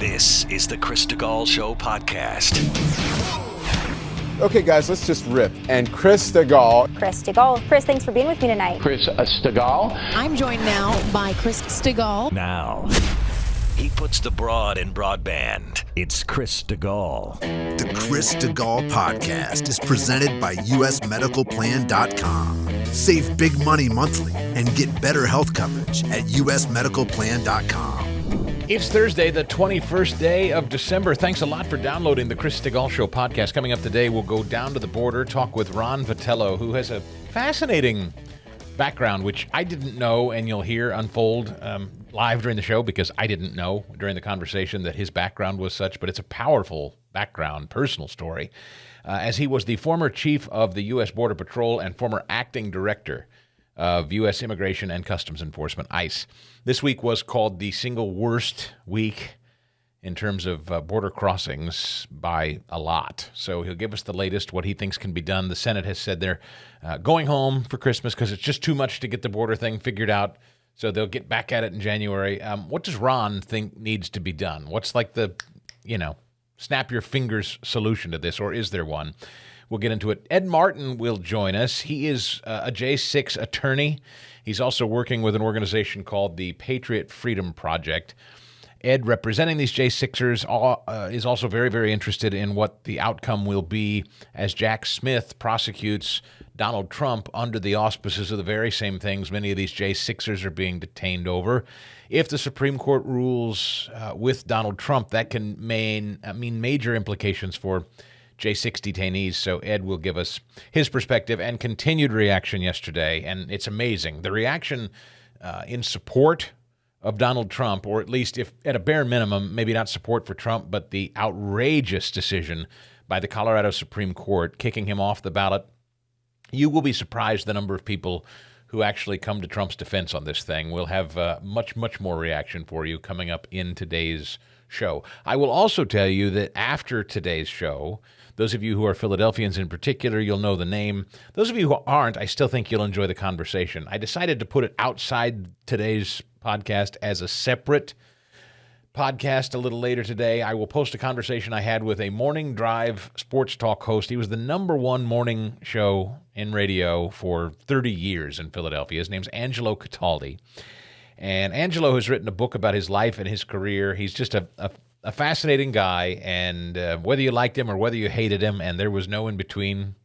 This is the Chris DeGaulle Show podcast. Okay, guys, let's just rip. And Chris DeGaulle. Chris DeGaulle. Chris, thanks for being with me tonight. Chris DeGaulle. I'm joined now by Chris DeGaulle. Now, he puts the broad in broadband. It's Chris DeGaulle. The Chris DeGaulle podcast is presented by usmedicalplan.com. Save big money monthly and get better health coverage at usmedicalplan.com. It's Thursday, the 21st day of December. Thanks a lot for downloading the Chris DeGaulle Show podcast. Coming up today, we'll go down to the border, talk with Ron Vitiello, who has a fascinating background, which I didn't know, and you'll hear unfold live during the show because I didn't know during the conversation that his background was such, but it's a powerful background, personal story, as he was the former chief of the U.S. Border Patrol and former acting director of U.S. Immigration and Customs Enforcement, ICE. This week was called the single worst week in terms of border crossings by a lot. So he'll give us the latest, what he thinks can be done. The Senate has said they're going home for Christmas because it's just too much to get the border thing figured out. So they'll get back at it in January. What does Ron think needs to be done? What's like the, snap your fingers solution to this, or is there one? We'll get into it. Ed Martin will join us. He is a J6 attorney. He's also working with an organization called the Patriot Freedom Project. Ed, representing these J6ers, is also very, very interested in what the outcome will be as Jack Smith prosecutes Donald Trump under the auspices of the very same things many of these J6ers are being detained over. If the Supreme Court rules with Donald Trump, that can mean major implications for J6 detainees. So Ed will give us his perspective and continued reaction yesterday. And it's amazing. The reaction in support of Donald Trump, or at least if at a bare minimum, maybe not support for Trump, but the outrageous decision by the Colorado Supreme Court kicking him off the ballot. You will be surprised the number of people who actually come to Trump's defense on this thing. We'll have much, much more reaction for you coming up in today's show. I will also tell you that after today's show, those of you who are Philadelphians in particular, you'll know the name. Those of you who aren't, I still think you'll enjoy the conversation. I decided to put it outside today's podcast as a separate podcast a little later today. I will post a conversation I had with a morning drive sports talk host. He was the number one morning show in radio for 30 years in Philadelphia. His name's Angelo Cataldi. And Angelo has written a book about his life and his career. He's just a fascinating guy, and whether you liked him or whether you hated him, and there was no in between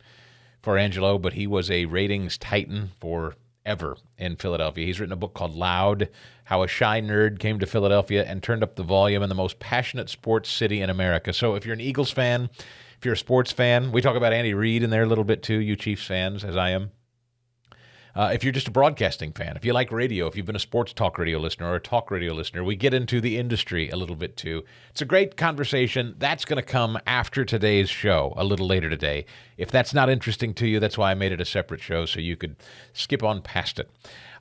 for Angelo, but he was a ratings titan forever in Philadelphia. He's written a book called Loud, How a Shy Nerd Came to Philadelphia and Turned Up the Volume in the Most Passionate Sports City in America. So if you're an Eagles fan, if you're a sports fan, we talk about Andy Reid in there a little bit too, you Chiefs fans, as I am. If you're just a broadcasting fan, if you like radio, if you've been a sports talk radio listener or a talk radio listener, we get into the industry a little bit too. It's a great conversation. That's going to come after today's show, a little later today. If that's not interesting to you, that's why I made it a separate show so you could skip on past it.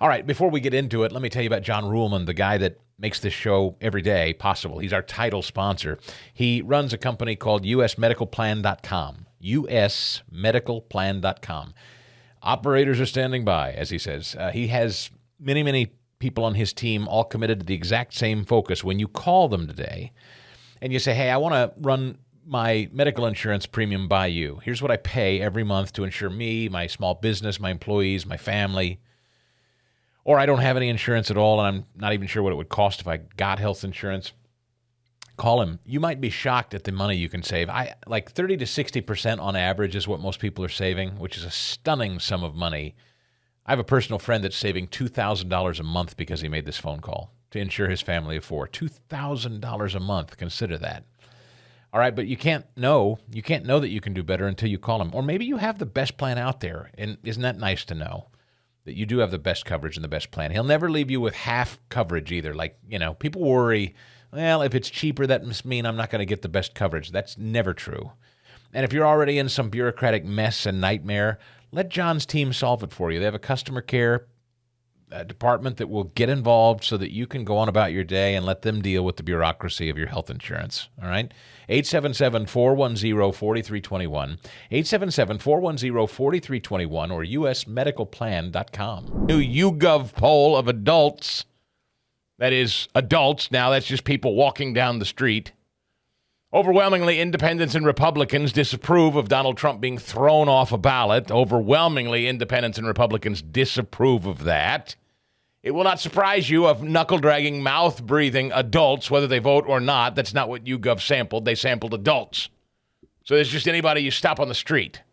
All right, before we get into it, let me tell you about John Ruhlman, the guy that makes this show every day possible. He's our title sponsor. He runs a company called usmedicalplan.com, usmedicalplan.com. Operators are standing by, as he says. He has many, many people on his team all committed to the exact same focus. When you call them today and you say, hey, I want to run my medical insurance premium by you. Here's what I pay every month to insure me, my small business, my employees, my family. Or I don't have any insurance at all, and I'm not even sure what it would cost if I got health insurance. Call him. You might be shocked at the money you can save. Like 30 to 60% on average is what most people are saving, which is a stunning sum of money. I have a personal friend that's saving $2,000 a month because he made this phone call to insure his family of four. $2,000 a month. Consider that. All right, but you can't know that you can do better until you call him. Or maybe you have the best plan out there, and isn't that nice to know that you do have the best coverage and the best plan? He'll never leave you with half coverage either. Like, people worry, well, if it's cheaper, that must mean I'm not going to get the best coverage. That's never true. And if you're already in some bureaucratic mess and nightmare, let John's team solve it for you. They have a customer care department that will get involved so that you can go on about your day and let them deal with the bureaucracy of your health insurance. All right? 877-410-4321. 877-410-4321 or usmedicalplan.com. New YouGov poll of adults that is adults. Now that's just people walking down the street. Overwhelmingly, independents and Republicans disapprove of Donald Trump being thrown off a ballot. Overwhelmingly, independents and Republicans disapprove of that. It will not surprise you of knuckle-dragging, mouth-breathing adults, whether they vote or not. That's not what YouGov sampled. They sampled adults. So there's just anybody you stop on the street.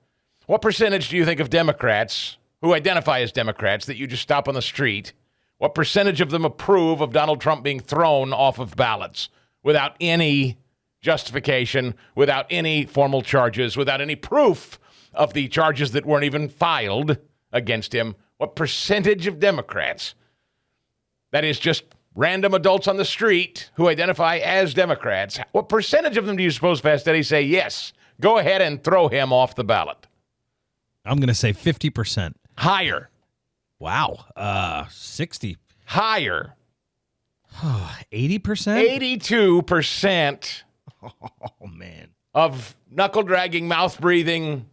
What percentage do you think of Democrats who identify as Democrats that you just stop on the street? What percentage of them approve of Donald Trump being thrown off of ballots without any justification, without any formal charges, without any proof of the charges that weren't even filed against him? What percentage of Democrats, that is just random adults on the street who identify as Democrats, what percentage of them do you suppose, Fast Eddie, say, yes, go ahead and throw him off the ballot? I'm going to say 50%. Higher. Wow. 60. Higher. 80%? 82%. Oh, man. Of knuckle-dragging, mouth-breathing,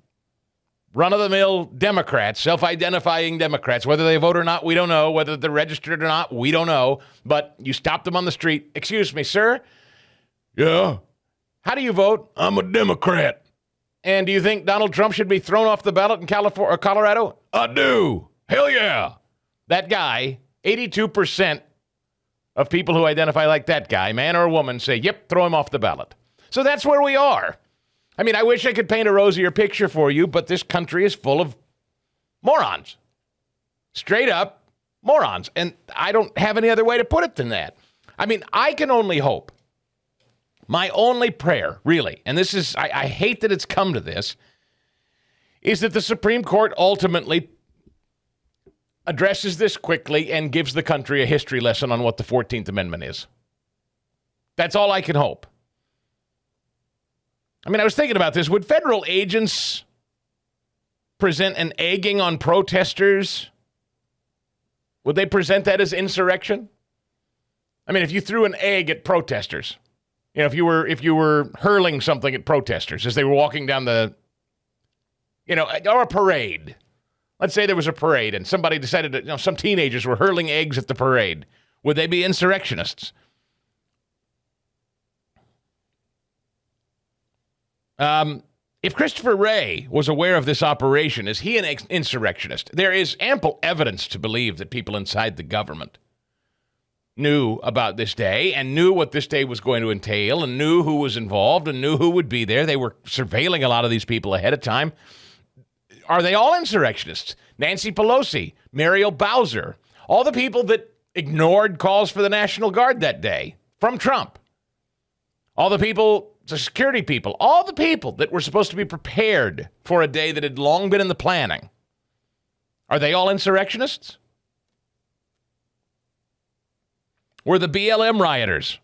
run-of-the-mill Democrats, self-identifying Democrats. Whether they vote or not, we don't know. Whether they're registered or not, we don't know. But you stop them on the street. Excuse me, sir? Yeah. How do you vote? I'm a Democrat. And do you think Donald Trump should be thrown off the ballot in California or Colorado? I do. Hell yeah. That guy, 82% of people who identify like that guy, man or woman, say, yep, throw him off the ballot. So that's where we are. I mean, I wish I could paint a rosier picture for you, but this country is full of morons. Straight up morons. And I don't have any other way to put it than that. I mean, I can only hope. My only prayer, really, and this is, I hate that it's come to this, is that the Supreme Court ultimately addresses this quickly and gives the country a history lesson on what the 14th Amendment is. That's all I can hope. I mean, I was thinking about this. Would federal agents present an egging on protesters? Would they present that as insurrection? I mean, if you threw an egg at protesters, you know, if you were hurling something at protesters as they were walking down the, you know, or a parade. Let's say there was a parade and somebody decided that, you know, some teenagers were hurling eggs at the parade. Would they be insurrectionists? If Christopher Wray was aware of this operation, is he an insurrectionist? There is ample evidence to believe that people inside the government knew about this day and knew what this day was going to entail and knew who was involved and knew who would be there. They were surveilling a lot of these people ahead of time. Are they all insurrectionists? Nancy Pelosi, Muriel Bowser, all the people that ignored calls for the National Guard that day from Trump. All the people, the security people, all the people that were supposed to be prepared for a day that had long been in the planning. Are they all insurrectionists? Were the BLM rioters,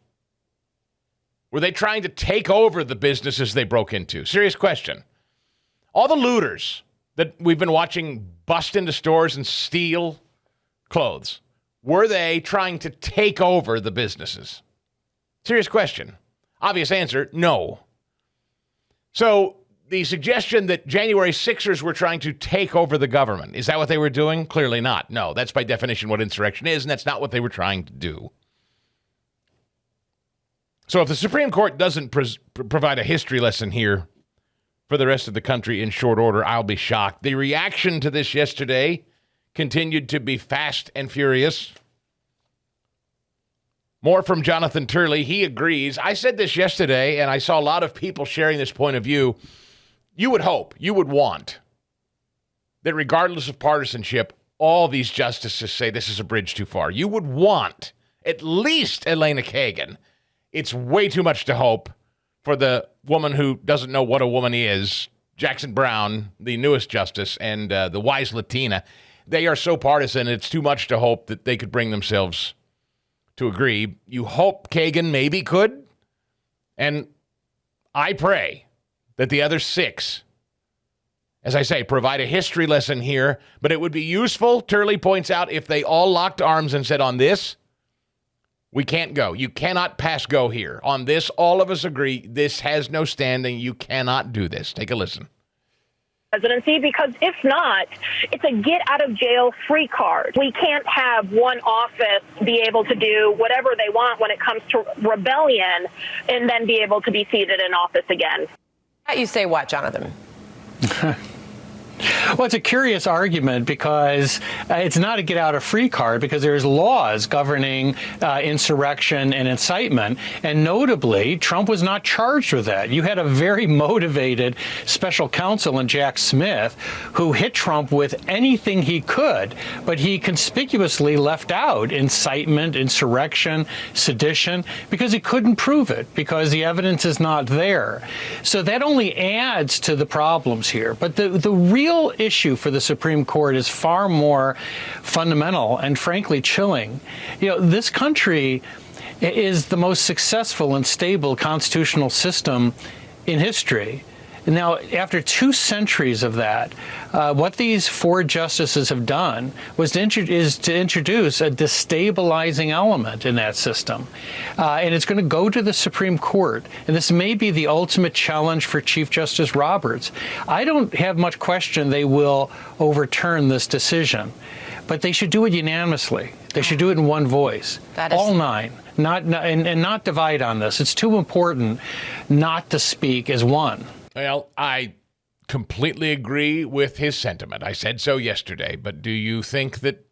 were they trying to take over the businesses they broke into? Serious question. All the looters that we've been watching bust into stores and steal clothes, were they trying to take over the businesses? Serious question. Obvious answer, no. So the suggestion that January 6ers were trying to take over the government, is that what they were doing? Clearly not. No, that's by definition what insurrection is, and that's not what they were trying to do. So if the Supreme Court doesn't provide a history lesson here for the rest of the country in short order, I'll be shocked. The reaction to this yesterday continued to be fast and furious. More from Jonathan Turley. He agrees. I said this yesterday, and I saw a lot of people sharing this point of view. You would hope, you would want that regardless of partisanship, all these justices say this is a bridge too far. You would want at least Elena Kagan. It's way too much to hope for the woman who doesn't know what a woman is, Jackson Brown, the newest justice, and the wise Latina. They are so partisan, it's too much to hope that they could bring themselves to agree. You hope Kagan maybe could, and I pray that the other six, as I say, provide a history lesson here, but it would be useful, Turley points out, if they all locked arms and said on this, we can't go. You cannot pass go here. On this, all of us agree this has no standing. You cannot do this. Take a listen. presidency, because if not, it's a get out of jail free card. We can't have one office be able to do whatever they want when it comes to rebellion and then be able to be seated in office again. You say what, Jonathan? Well, it's a curious argument because it's not a get out of free card, because there's laws governing insurrection and incitement. And notably, Trump was not charged with that. You had a very motivated special counsel in Jack Smith who hit Trump with anything he could, but he conspicuously left out incitement, insurrection, sedition, because he couldn't prove it, because the evidence is not there. So that only adds to the problems here. But the real issue for the Supreme Court is far more fundamental and frankly chilling. This country is the most successful and stable constitutional system in history. Now, after 2 centuries of that, what these 4 justices have done was to introduce a destabilizing element in that system. And it's going to go to the Supreme Court. And this may be the ultimate challenge for Chief Justice Roberts. I don't have much question they will overturn this decision, but they should do it unanimously. They should do it in one voice. All 9. And not divide on this. It's too important not to speak as one. Well, I completely agree with his sentiment. I said so yesterday. But do you think that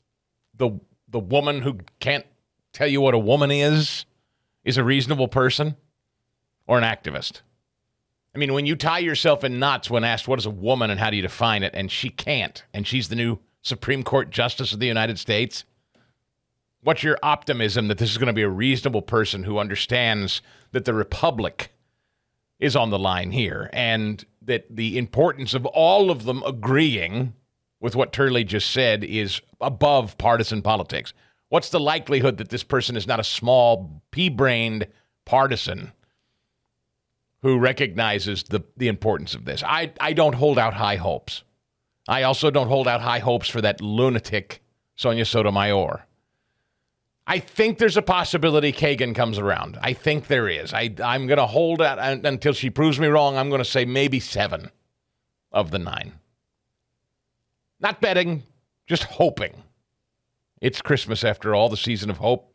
the woman who can't tell you what a woman is a reasonable person or an activist? I mean, when you tie yourself in knots when asked what is a woman and how do you define it, and she can't, and she's the new Supreme Court Justice of the United States, what's your optimism that this is going to be a reasonable person who understands that the republic is on the line here, and that the importance of all of them agreeing with what Turley just said is above partisan politics? What's the likelihood that this person is not a small, pea-brained partisan who recognizes the importance of this? I don't hold out high hopes. I also don't hold out high hopes for that lunatic Sonia Sotomayor. I think there's a possibility Kagan comes around. I think there is. I'm going to hold out until she proves me wrong. I'm going to say maybe 7 of the 9. Not betting, just hoping. It's Christmas after all, the season of hope.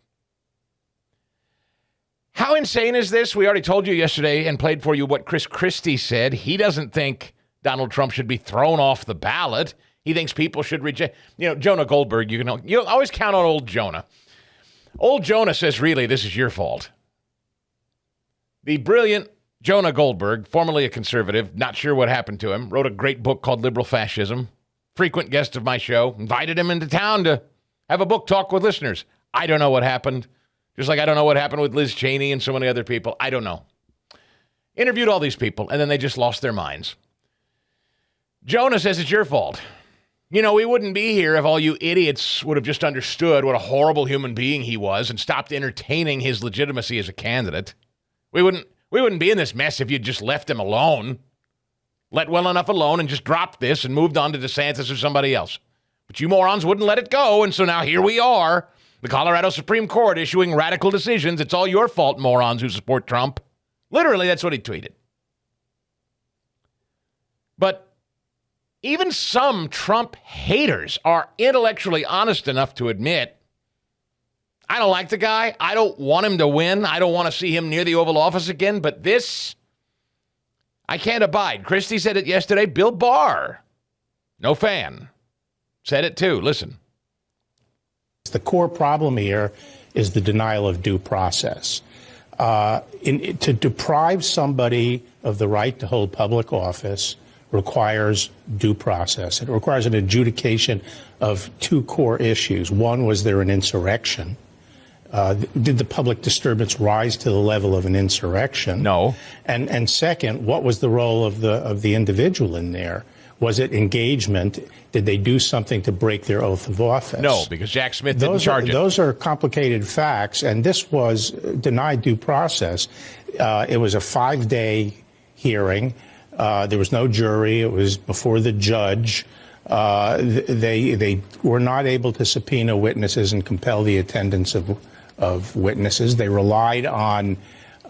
How insane is this? We already told you yesterday and played for you what Chris Christie said. He doesn't think Donald Trump should be thrown off the ballot. He thinks people should reject. Jonah Goldberg, you always count on old Jonah. Old Jonah says, really, this is your fault. The brilliant Jonah Goldberg, formerly a conservative, not sure what happened to him, wrote a great book called Liberal Fascism. Frequent guest of my show. Invited him into town to have a book talk with listeners. I don't know what happened. Just like I don't know what happened with Liz Cheney and so many other people. I don't know. Interviewed all these people, and then they just lost their minds. Jonah says it's your fault. We wouldn't be here if all you idiots would have just understood what a horrible human being he was and stopped entertaining his legitimacy as a candidate. We wouldn't be in this mess if you'd just left him alone. Let well enough alone and just dropped this and moved on to DeSantis or somebody else. But you morons wouldn't let it go, and so now here we are. The Colorado Supreme Court issuing radical decisions. It's all your fault, morons who support Trump. Literally, that's what he tweeted. But even some Trump haters are intellectually honest enough to admit, I don't like the guy. I don't want him to win. I don't want to see him near the Oval Office again. But this, I can't abide. Christie said it yesterday. Bill Barr, no fan, said it too. Listen. The core problem here is the denial of due process. To deprive somebody of the right to hold public office requires due process. It requires an adjudication of 2 core issues. One, was there an insurrection? Did the public disturbance rise to the level of an insurrection? No. And second, what was the role of the individual in there? Was it engagement? Did they do something to break their oath of office? No, because Jack Smith didn't charge it. Those are complicated facts, and this was denied due process. It was a 5-day hearing. There was no jury. It was before the judge. They were not able to subpoena witnesses and compel the attendance of witnesses. They relied on,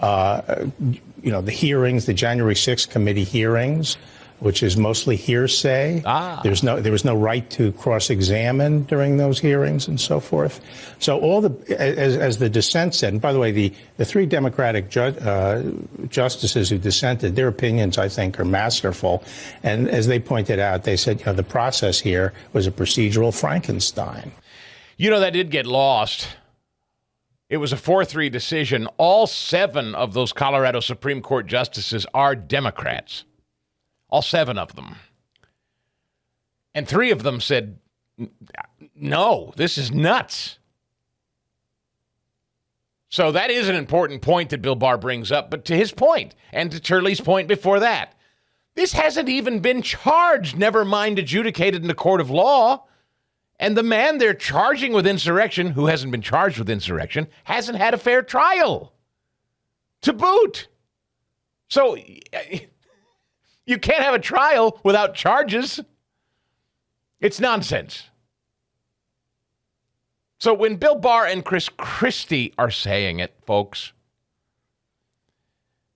the hearings, the January 6th committee hearings, which is mostly hearsay. There was no right to cross-examine during those hearings and so forth. So as the dissent said, and by the way, the three Democratic justices who dissented, their opinions, I think, are masterful. And as they pointed out, they said, the process here was a procedural Frankenstein. That did get lost. It was a 4-3 decision. All 7 of those Colorado Supreme Court justices are Democrats. All 7 of them. And 3 of them said, no, this is nuts. So that is an important point that Bill Barr brings up. But to his point, and to Turley's point before that, this hasn't even been charged, never mind adjudicated in the court of law. And the man they're charging with insurrection, who hasn't been charged with insurrection, hasn't had a fair trial to boot. So you can't have a trial without charges. It's nonsense. So when Bill Barr and Chris Christie are saying it, folks,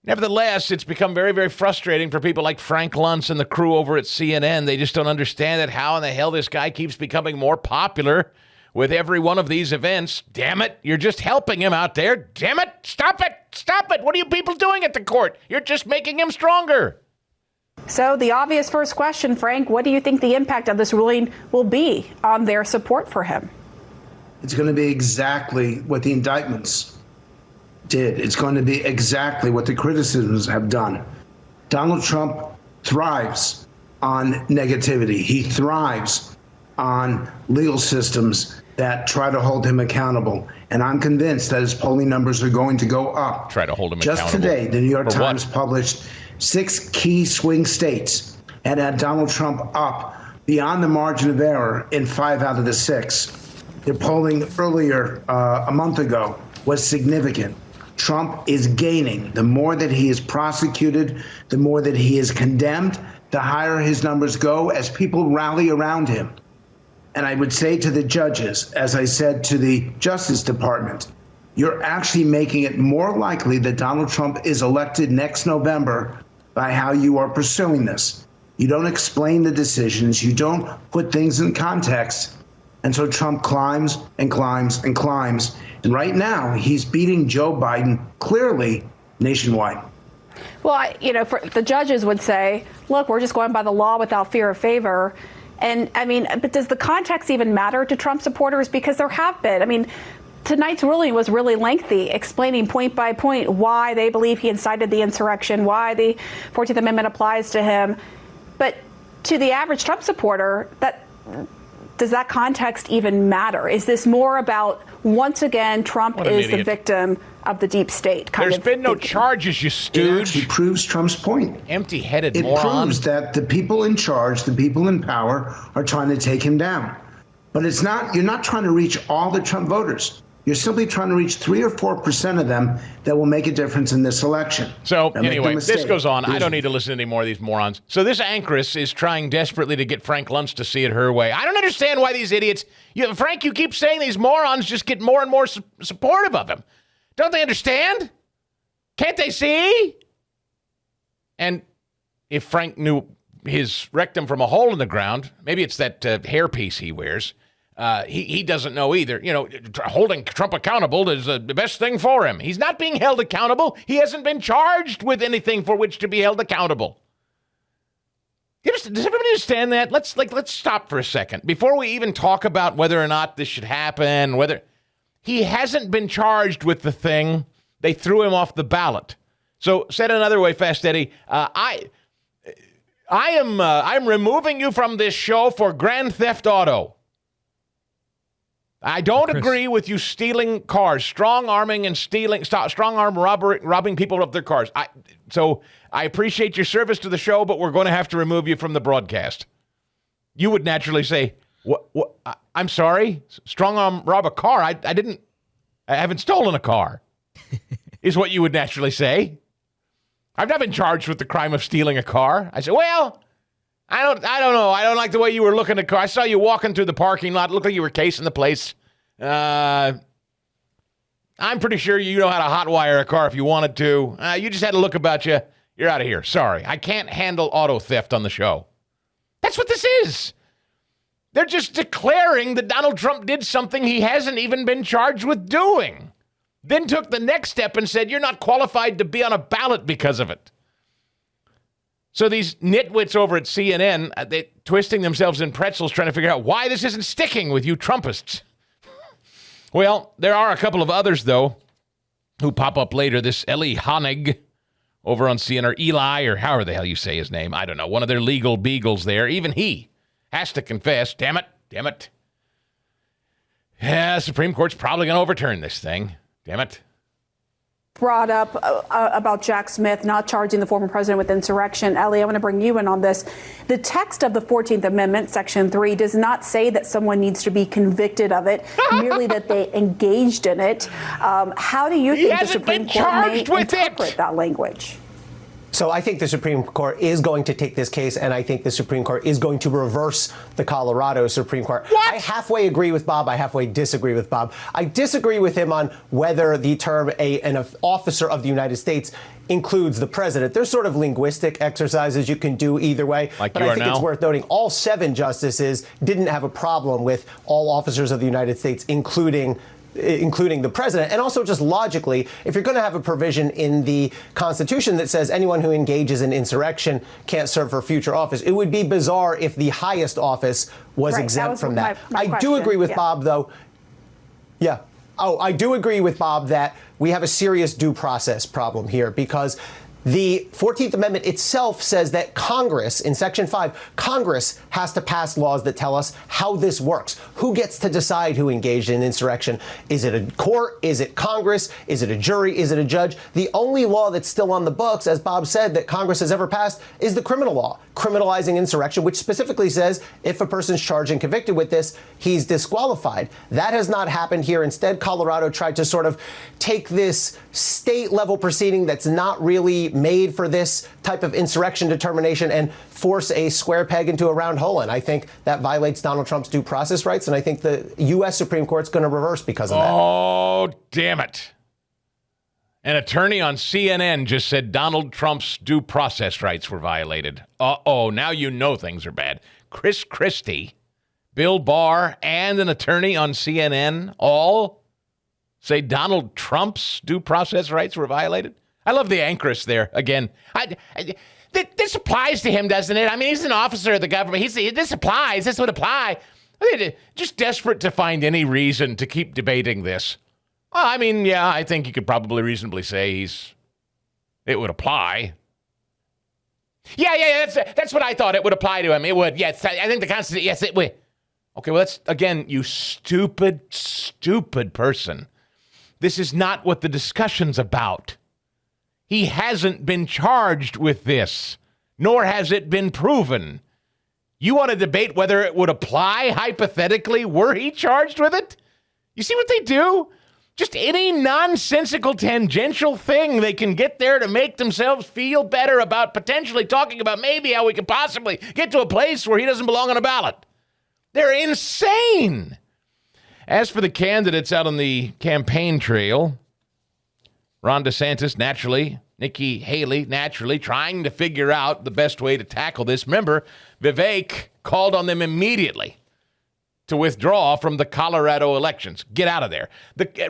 nevertheless, it's become very, very frustrating for people like Frank Luntz and the crew over at CNN. They just don't understand it. How in the hell this guy keeps becoming more popular with every one of these events. Damn it, you're just helping him out there. Damn it, stop it, stop it. What are you people doing at the court? You're just making him stronger. So the obvious first question, Frank, what do you think the impact of this ruling will be on their support for him? It's going to be exactly what the indictments did. It's going to be exactly what the criticisms have done. Donald Trump thrives on negativity. He thrives on legal systems that try to hold him accountable. And I'm convinced that his polling numbers are going to go up. Try to hold him accountable. Just today, the New York Times published 6 key swing states and had Donald Trump up beyond the margin of error in 5 out of the 6. The polling earlier a month ago was significant. Trump is gaining. The more that he is prosecuted, the more that he is condemned, the higher his numbers go as people rally around him. And I would say to the judges, as I said to the Justice Department, you're actually making it more likely that Donald Trump is elected next November by how you are pursuing this. You don't explain the decisions. You don't put things in context. And so Trump climbs and climbs and climbs. And right now, he's beating Joe Biden clearly nationwide. Well, for the judges would say, look, we're just going by the law without fear of favor. And but does the context even matter to Trump supporters? Because there have been. Tonight's ruling was really lengthy, explaining point by point why they believe he incited the insurrection, why the 14th Amendment applies to him. But to the average Trump supporter, does that context even matter? Is this more about, once again, Trump is the victim of the deep state? There's been no charges, you stooge. It actually proves Trump's point. Empty-headed moron. It proves that the people in charge, the people in power, are trying to take him down. But you're not trying to reach all the Trump voters. You're simply trying to reach 3 or 4% of them that will make a difference in this election. So anyway, this goes on. I don't need to listen to any more of these morons. So this anchoress is trying desperately to get Frank Luntz to see it her way. I don't understand why these idiots, Frank, you keep saying these morons just get more and more supportive of him. Don't they understand? Can't they see? And if Frank knew his rectum from a hole in the ground, maybe it's that hairpiece he wears. He doesn't know either. Holding Trump accountable is the best thing for him. He's not being held accountable. He hasn't been charged with anything for which to be held accountable. Does everybody understand that? Let's stop for a second. Before we even talk about whether or not this should happen, whether he hasn't been charged with the thing, they threw him off the ballot. So said another way, Fast Eddie, I'm removing you from this show for grand theft auto. I don't agree with you stealing cars, strong-arming and robbing people of their cars. So I appreciate your service to the show, but we're going to have to remove you from the broadcast. You would naturally say, "What? I'm sorry, strong-arm rob a car? I haven't stolen a car," is what you would naturally say. I've not been charged with the crime of stealing a car. I said, well, I don't know. I don't like the way you were looking at the car. I saw you walking through the parking lot. It looked like you were casing the place. I'm pretty sure you know how to hotwire a car if you wanted to. You just had a look about you. You're out of here. Sorry. I can't handle auto theft on the show. That's what this is. They're just declaring that Donald Trump did something he hasn't even been charged with doing. Then took the next step and said, you're not qualified to be on a ballot because of it. So these nitwits over at CNN, they're twisting themselves in pretzels trying to figure out why this isn't sticking with you Trumpists. Well, there are a couple of others, though, who pop up later. This Eli Honig over on CNN, or Eli, or however the hell you say his name. I don't know. One of their legal beagles there. Even he has to confess. Damn it. Yeah, Supreme Court's probably going to overturn this thing. Damn it. Brought up about Jack Smith not charging the former president with insurrection. Ellie, I want to bring you in on this. The text of the 14th Amendment, Section 3, does not say that someone needs to be convicted of it, merely that they engaged in it. How do you think the Supreme Court may interpret that language? So I think the Supreme Court is going to take this case, and I think the Supreme Court is going to reverse the Colorado Supreme Court. What? I halfway agree with Bob. I halfway disagree with Bob. I disagree with him on whether the term an officer of the United States includes the president. There's sort of linguistic exercises you can do either way. But I think it's worth noting all 7 justices didn't have a problem with all officers of the United States, including the president. And also just logically, if you're going to have a provision in the Constitution that says anyone who engages in insurrection can't serve for future office, it would be bizarre if the highest office was exempt from that. I do agree with Bob, though. Yeah. Oh, I do agree with Bob that we have a serious due process problem here, because the 14th Amendment itself says that Congress, in Section 5, Congress has to pass laws that tell us how this works. Who gets to decide who engaged in insurrection? Is it a court? Is it Congress? Is it a jury? Is it a judge? The only law that's still on the books, as Bob said, that Congress has ever passed is the criminal law, criminalizing insurrection, which specifically says if a person's charged and convicted with this, he's disqualified. That has not happened here. Instead, Colorado tried to sort of take this state-level proceeding that's not really made for this type of insurrection determination and force a square peg into a round hole. And I think that violates Donald Trump's due process rights. And I think the U.S. Supreme Court's going to reverse because of that. Oh, damn it. An attorney on CNN just said Donald Trump's due process rights were violated. Uh-oh, now you know things are bad. Chris Christie, Bill Barr, and an attorney on CNN all say Donald Trump's due process rights were violated? I love the anchoress there. Again, this applies to him, doesn't it? I mean, he's an officer of the government. This applies. This would apply. Just desperate to find any reason to keep debating this. Well, I mean, yeah, I think you could probably reasonably say it would apply. Yeah, that's what I thought. It would apply to him. It would. Yes, I think the Constitution. Yes, it would. Okay, well, that's, again, you stupid person. This is not what the discussion's about. He hasn't been charged with this, nor has it been proven. You want to debate whether it would apply hypothetically were he charged with it? You see what they do? Just any nonsensical, tangential thing they can get there to make themselves feel better about potentially talking about maybe how we could possibly get to a place where he doesn't belong on a ballot. They're insane. As for the candidates out on the campaign trail, Ron DeSantis, naturally, Nikki Haley, naturally, trying to figure out the best way to tackle this. Remember, Vivek called on them immediately to withdraw from the Colorado elections. Get out of there.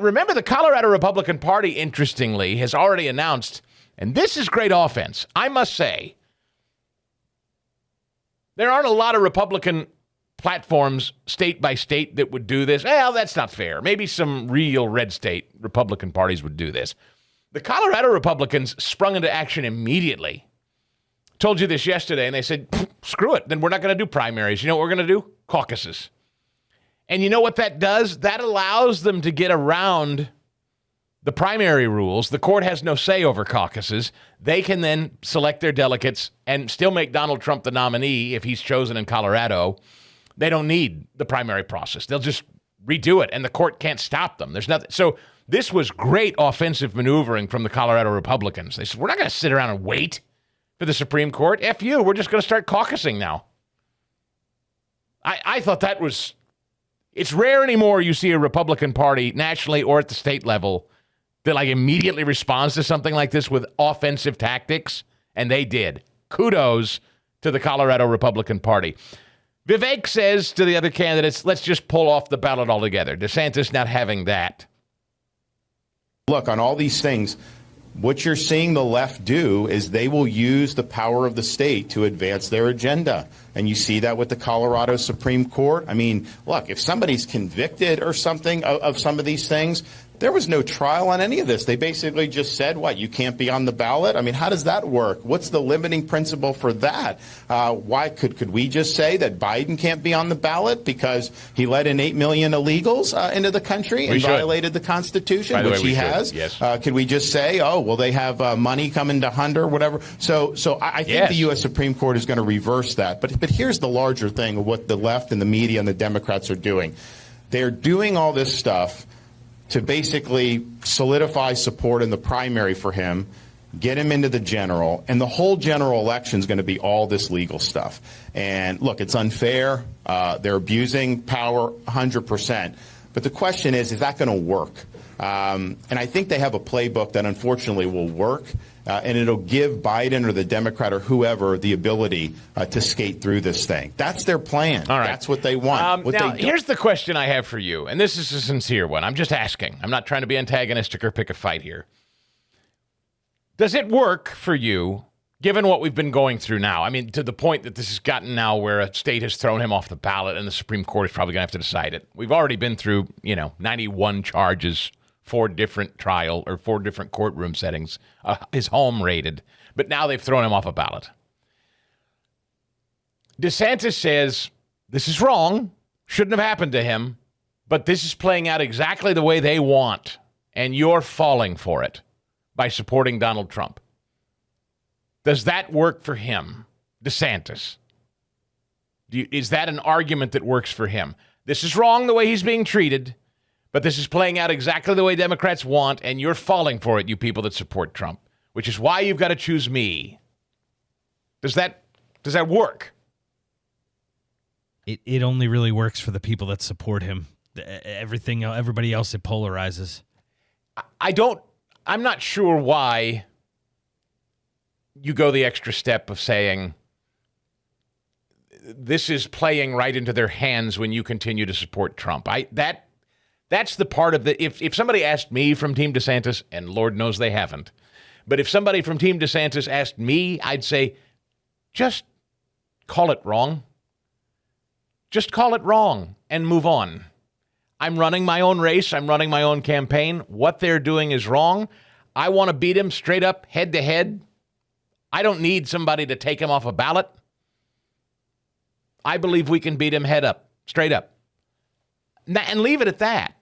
Remember, the Colorado Republican Party, interestingly, has already announced, and this is great offense, I must say, there aren't a lot of Republican platforms state by state that would do this. Well, that's not fair. Maybe some real red state Republican parties would do this. The Colorado Republicans sprung into action immediately. Told you this yesterday, and they said, screw it. Then we're not going to do primaries. You know what we're going to do? Caucuses. And you know what that does? That allows them to get around the primary rules. The court has no say over caucuses. They can then select their delegates and still make Donald Trump the nominee if he's chosen in Colorado. They don't need the primary process. They'll just redo it, and the court can't stop them. There's nothing. So this was great offensive maneuvering from the Colorado Republicans. They said, we're not going to sit around and wait for the Supreme Court. F you, we're just going to start caucusing now. I thought that was, it's rare anymore you see a Republican Party nationally or at the state level that like immediately responds to something like this with offensive tactics And they did. Kudos to the Colorado Republican Party. Vivek says to the other candidates, let's just pull off the ballot altogether. DeSantis not having that. Look, on all these things, what you're seeing the left do is they will use the power of the state to advance their agenda. And you see that with the Colorado Supreme Court. I mean, look, if somebody's convicted or something of some of these things, there was no trial on any of this. They basically just said, what, you can't be on the ballot? I mean, how does that work? What's the limiting principle for that? Why could we just say that Biden can't be on the ballot because he let in 8 million illegals into the country and violated the Constitution, which he has? Yes. Could we just say, oh, well, they have money coming to Hunter, whatever? So I think the U.S. Supreme Court is going to reverse that. But here's the larger thing of what the left and the media and the Democrats are doing. They're doing all this stuff to basically solidify support in the primary for him, get him into the general, and the whole general election is going to be all this legal stuff. And look, it's unfair. They're abusing power 100%. But the question is that going to work? And I think they have a playbook that unfortunately will work, and it'll give Biden or the Democrat or whoever the ability to skate through this thing. That's their plan. All right. That's what they want. Now, here's the question I have for you, and this is a sincere one. I'm just asking. I'm not trying to be antagonistic or pick a fight here. Does it work for you, given what we've been going through now? I mean, to the point that this has gotten now where a state has thrown him off the ballot and the Supreme Court is probably going to have to decide it. We've already been through, 91 charges, 4 different courtroom settings, his home raided. But now they've thrown him off a ballot. DeSantis says this is wrong, shouldn't have happened to him, but this is playing out exactly the way they want, and you're falling for it by supporting Donald Trump. Does that work for him, DeSantis? Is that an argument that works for him? This is wrong the way he's being treated, but this is playing out exactly the way Democrats want, and you're falling for it, you people that support Trump, which is why you've got to choose me. Does that work? It only really works for the people that support him. Everybody else, it polarizes. I'm not sure why you go the extra step of saying this is playing right into their hands when you continue to support Trump. That's the part of the, if somebody asked me from Team DeSantis, and Lord knows they haven't, but if somebody from Team DeSantis asked me, I'd say, just call it wrong. Just call it wrong and move on. I'm running my own race. I'm running my own campaign. What they're doing is wrong. I want to beat him straight up, head to head. I don't need somebody to take him off a ballot. I believe we can beat him head up, straight up. And leave it at that.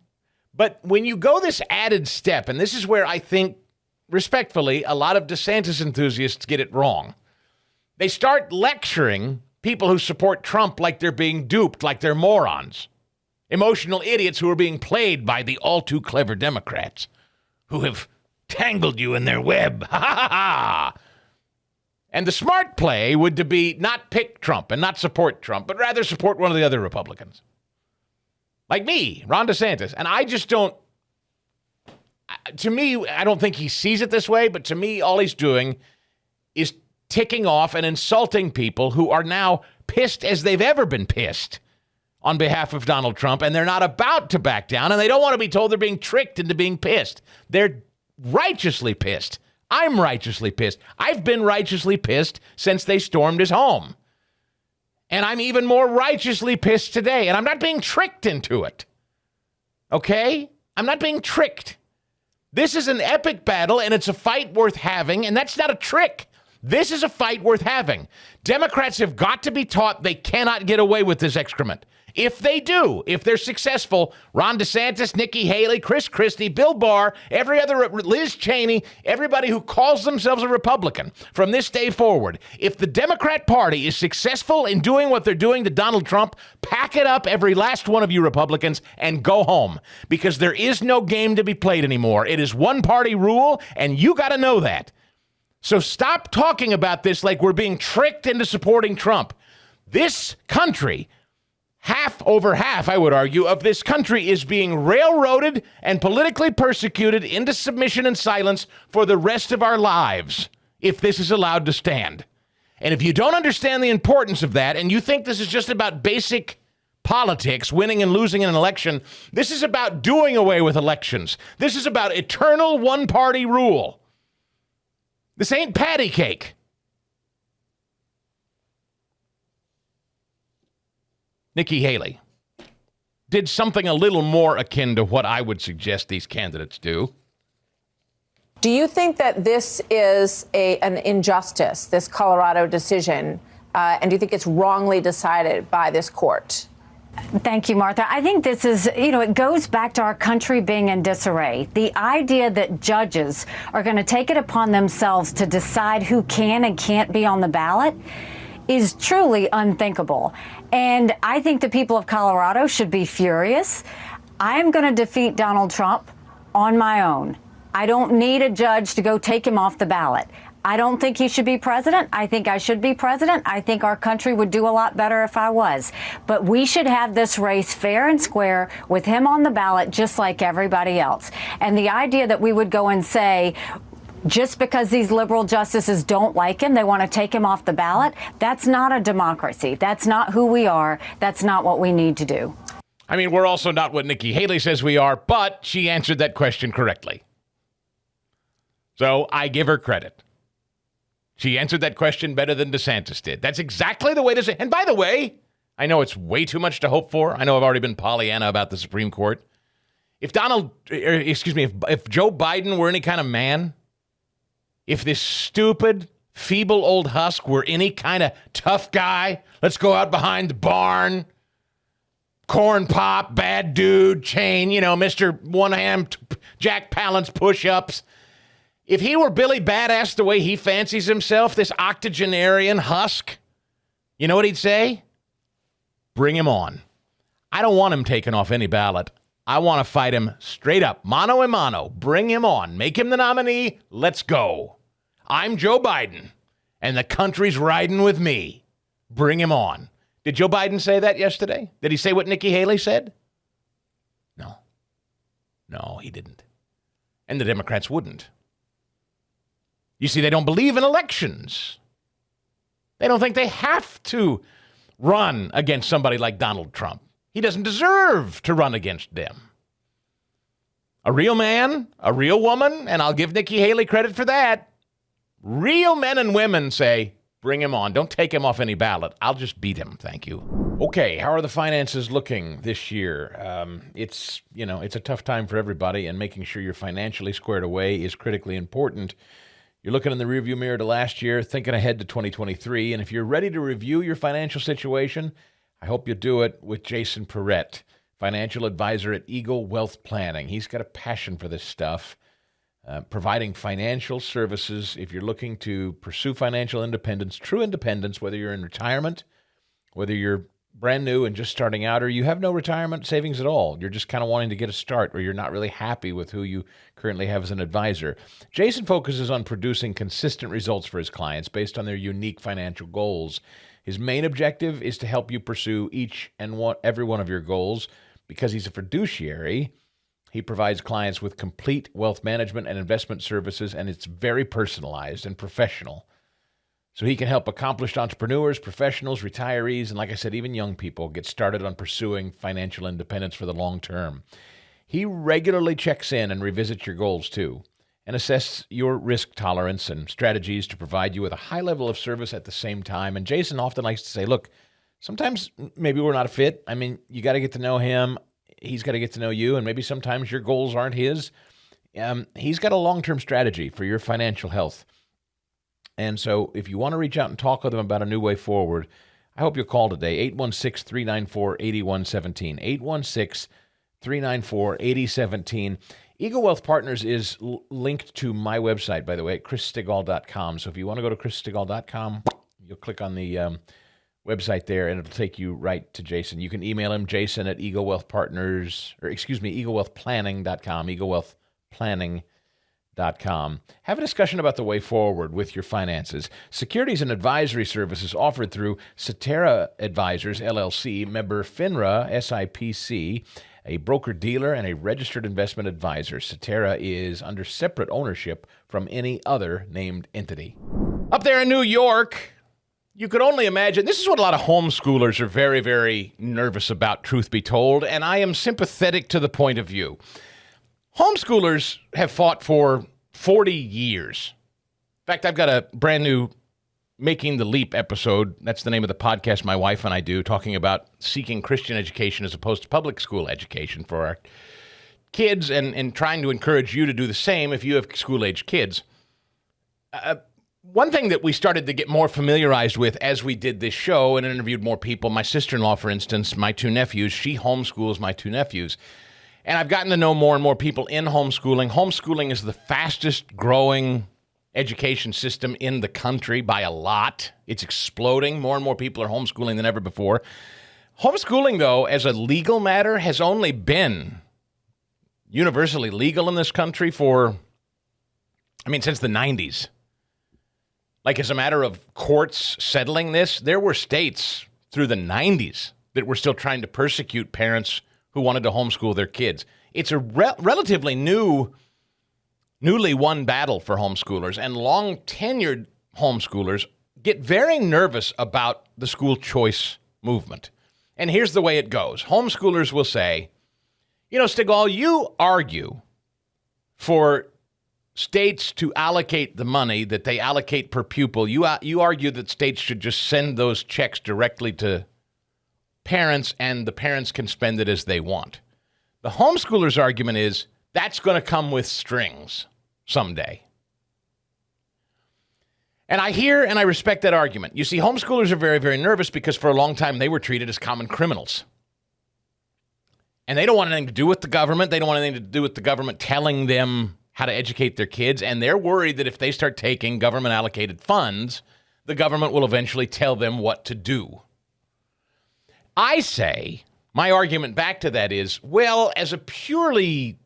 But when you go this added step, and this is where I think, respectfully, a lot of DeSantis enthusiasts get it wrong. They start lecturing people who support Trump like they're being duped, like they're morons. Emotional idiots who are being played by the all-too-clever Democrats who have tangled you in their web. Ha, ha, ha. And the smart play would be not pick Trump and not support Trump, but rather support one of the other Republicans. Like me, Ron DeSantis. And I just don't, to me, I don't think he sees it this way, but to me, all he's doing is ticking off and insulting people who are now pissed as they've ever been pissed on behalf of Donald Trump, and they're not about to back down, and they don't want to be told they're being tricked into being pissed. They're righteously pissed. I'm righteously pissed. I've been righteously pissed since they stormed his home. And I'm even more righteously pissed today, and I'm not being tricked into it. Okay? I'm not being tricked. This is an epic battle, and it's a fight worth having, and that's not a trick. This is a fight worth having. Democrats have got to be taught they cannot get away with this excrement. If they do, if they're successful, Ron DeSantis, Nikki Haley, Chris Christie, Bill Barr, every other, Liz Cheney, everybody who calls themselves a Republican from this day forward, if the Democrat Party is successful in doing what they're doing to Donald Trump, pack it up, every last one of you Republicans, and go home. Because there is no game to be played anymore. It is one-party rule, and you got to know that. So stop talking about this like we're being tricked into supporting Trump. This country, over half, I would argue, of this country is being railroaded and politically persecuted into submission and silence for the rest of our lives. if this is allowed to stand. And if you don't understand the importance of that, and you think this is just about basic politics, winning and losing an election, this is about doing away with elections. This is about eternal one-party rule. This ain't patty cake. Nikki Haley did something a little more akin to what I would suggest these candidates do. Do you think that this is an injustice, this Colorado decision, and do you think it's wrongly decided by this court? Thank you, Martha. I think this is, it goes back to our country being in disarray. The idea that judges are going to take it upon themselves to decide who can and can't be on the ballot is truly unthinkable. And I think the people of Colorado should be furious. I am going to defeat Donald Trump on my own. I don't need a judge to go take him off the ballot. I don't think he should be president. I think I should be president. I think our country would do a lot better if I was. But we should have this race fair and square with him on the ballot just like everybody else. And the idea that we would go and say, just because these liberal justices don't like him, they want to take him off the ballot, that's not a democracy. That's not who we are. That's not what we need to do. I mean, we're also not what Nikki Haley says we are, but she answered that question correctly. So I give her credit. She answered that question better than DeSantis did. That's exactly the way to say. And by the way, I know it's way too much to hope for. I know I've already been Pollyanna about the Supreme Court. If Joe Biden were any kind of man, if this stupid, feeble old husk were any kind of tough guy, let's go out behind the barn, corn pop, bad dude, chain, Mr. One-Hand, Jack Palance push-ups. If he were Billy Badass the way he fancies himself, this octogenarian husk, you know what he'd say? Bring him on. I don't want him taken off any ballot. I want to fight him straight up, mano a mano. Bring him on. Make him the nominee. Let's go. I'm Joe Biden, and the country's riding with me. Bring him on. Did Joe Biden say that yesterday? Did he say what Nikki Haley said? No. No, he didn't. And the Democrats wouldn't. You see, they don't believe in elections. They don't think they have to run against somebody like Donald Trump. He doesn't deserve to run against them. A real man, a real woman, and I'll give Nikki Haley credit for that. Real men and women say, bring him on. Don't take him off any ballot. I'll just beat him. Thank you. Okay, how are the finances looking this year? It's a tough time for everybody, and making sure you're financially squared away is critically important. You're looking in the rearview mirror to last year, thinking ahead to 2023. And if you're ready to review your financial situation, I hope you do it with Jason Perrette, financial advisor at Eagle Wealth Planning. He's got a passion for this stuff, providing financial services. If you're looking to pursue financial independence, true independence, whether you're in retirement, whether you're brand new and just starting out, or you have no retirement savings at all, you're just kind of wanting to get a start, or you're not really happy with who you currently have as an advisor. Jason focuses on producing consistent results for his clients based on their unique financial goals. His main objective is to help you pursue each and every one of your goals. Because he's a fiduciary, he provides clients with complete wealth management and investment services, and it's very personalized and professional. So he can help accomplished entrepreneurs, professionals, retirees, and like I said, even young people get started on pursuing financial independence for the long term. He regularly checks in and revisits your goals too, and assess your risk tolerance and strategies to provide you with a high level of service at the same time. And Jason often likes to say, look, sometimes maybe we're not a fit. I mean, you got to get to know him. He's got to get to know you. And maybe sometimes your goals aren't his. He's got a long-term strategy for your financial health. And so if you want to reach out and talk with him about a new way forward, I hope you'll call today, 816-394-8117, 816-394-8017. Eagle Wealth Partners is linked to my website, by the way, at chrisstigall.com. So if you want to go to chrisstigall.com, you'll click on the website there, and it'll take you right to Jason. You can email him, Jason at eaglewealthplanning.com, eaglewealthplanning.com. Have a discussion about the way forward with your finances. Securities and advisory services offered through Cetera Advisors, LLC, member FINRA, SIPC. a broker-dealer and a registered investment advisor. Cetera is under separate ownership from any other named entity. Up there in New York, you could only imagine, this is what a lot of homeschoolers are very, very nervous about, truth be told, and I am sympathetic to the point of view. Homeschoolers have fought for 40 years. In fact, I've got a brand new Making the Leap episode. That's the name of the podcast my wife and I do, talking about seeking Christian education as opposed to public school education for our kids and trying to encourage you to do the same if you have school-age kids. One thing that we started to get more familiarized with as we did this show and interviewed more people, my sister-in-law, for instance, my two nephews, she homeschools my two nephews. And I've gotten to know more and more people in homeschooling. Homeschooling is the fastest growing education system in the country by a lot. It's exploding. More and more people are homeschooling than ever before. Homeschooling, though, as a legal matter, has only been universally legal in this country since the 90s. Like, as a matter of courts settling this, there were states through the 90s that were still trying to persecute parents who wanted to homeschool their kids. It's a relatively newly won battle for homeschoolers, and long-tenured homeschoolers get very nervous about the school choice movement. And here's the way it goes. Homeschoolers will say, Stigall, you argue for states to allocate the money that they allocate per pupil. You argue that states should just send those checks directly to parents, and the parents can spend it as they want. The homeschooler's argument is that's going to come with strings someday. And I hear and I respect that argument. You see, homeschoolers are very, very nervous because for a long time they were treated as common criminals. And they don't want anything to do with the government. They don't want anything to do with the government telling them how to educate their kids. And they're worried that if they start taking government allocated funds, the government will eventually tell them what to do. I say, my argument back to that is, well, as a purely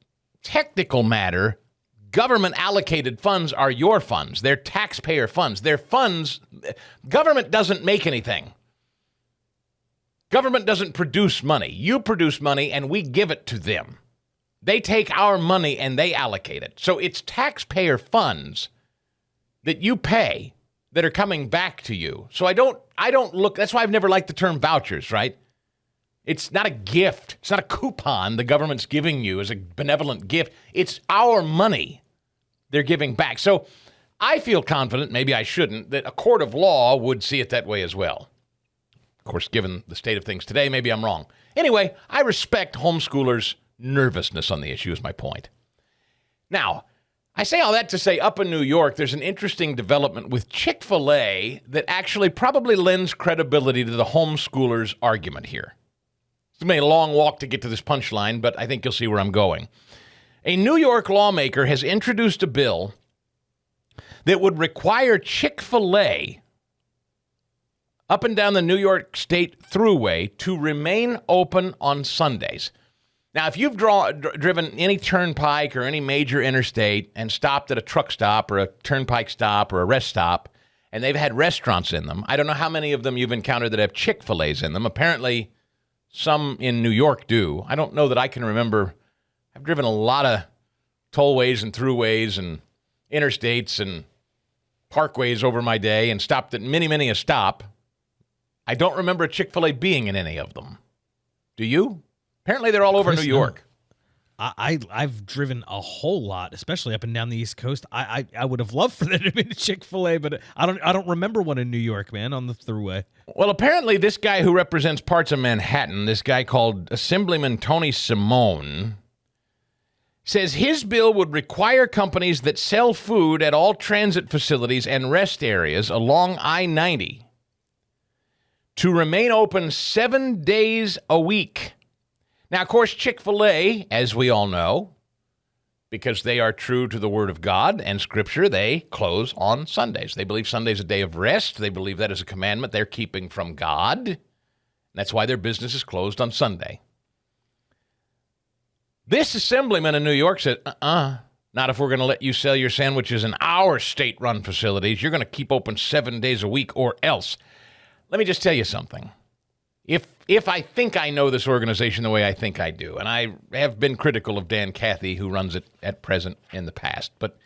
technical matter, government allocated funds are your funds. They're taxpayer funds. They're funds. Government doesn't make anything. Government doesn't produce money. You produce money and we give it to them. They take our money and they allocate it. So it's taxpayer funds that you pay that are coming back to you. So I don't look, that's why I've never liked the term vouchers, right? It's not a gift. It's not a coupon the government's giving you as a benevolent gift. It's our money they're giving back. So I feel confident, maybe I shouldn't, that a court of law would see it that way as well. Of course, given the state of things today, maybe I'm wrong. Anyway, I respect homeschoolers' nervousness on the issue is my point. Now, I say all that to say up in New York, there's an interesting development with Chick-fil-A that actually probably lends credibility to the homeschoolers' argument here. It's been a long walk to get to this punchline, but I think you'll see where I'm going. A New York lawmaker has introduced a bill that would require Chick-fil-A up and down the New York State Thruway to remain open on Sundays. Now, if you've driven any turnpike or any major interstate and stopped at a truck stop or a turnpike stop or a rest stop, and they've had restaurants in them, I don't know how many of them you've encountered that have Chick-fil-A's in them. Apparently, some in New York do. I don't know that I can remember. I've driven a lot of tollways and throughways and interstates and parkways over my day and stopped at many a stop. I don't remember a Chick-fil-A being in any of them. Do you? Apparently they're all over New York. I've driven a whole lot, especially up and down the East Coast. I would have loved for there to be a Chick-fil-A, but I don't remember one in New York, man, on the Thruway. Well, apparently this guy who represents parts of Manhattan, this guy called Assemblyman Tony Simone, says his bill would require companies that sell food at all transit facilities and rest areas along I-90 to remain open 7 days a week. Now, of course, Chick-fil-A, as we all know, because they are true to the Word of God and Scripture, they close on Sundays. They believe Sunday's a day of rest. They believe that is a commandment they're keeping from God. That's why their business is closed on Sunday. This assemblyman in New York said, not if we're going to let you sell your sandwiches in our state-run facilities. You're going to keep open 7 days a week or else. Let me just tell you something. If I think I know this organization the way I think I do, and I have been critical of Dan Cathy, who runs it at present in the past, but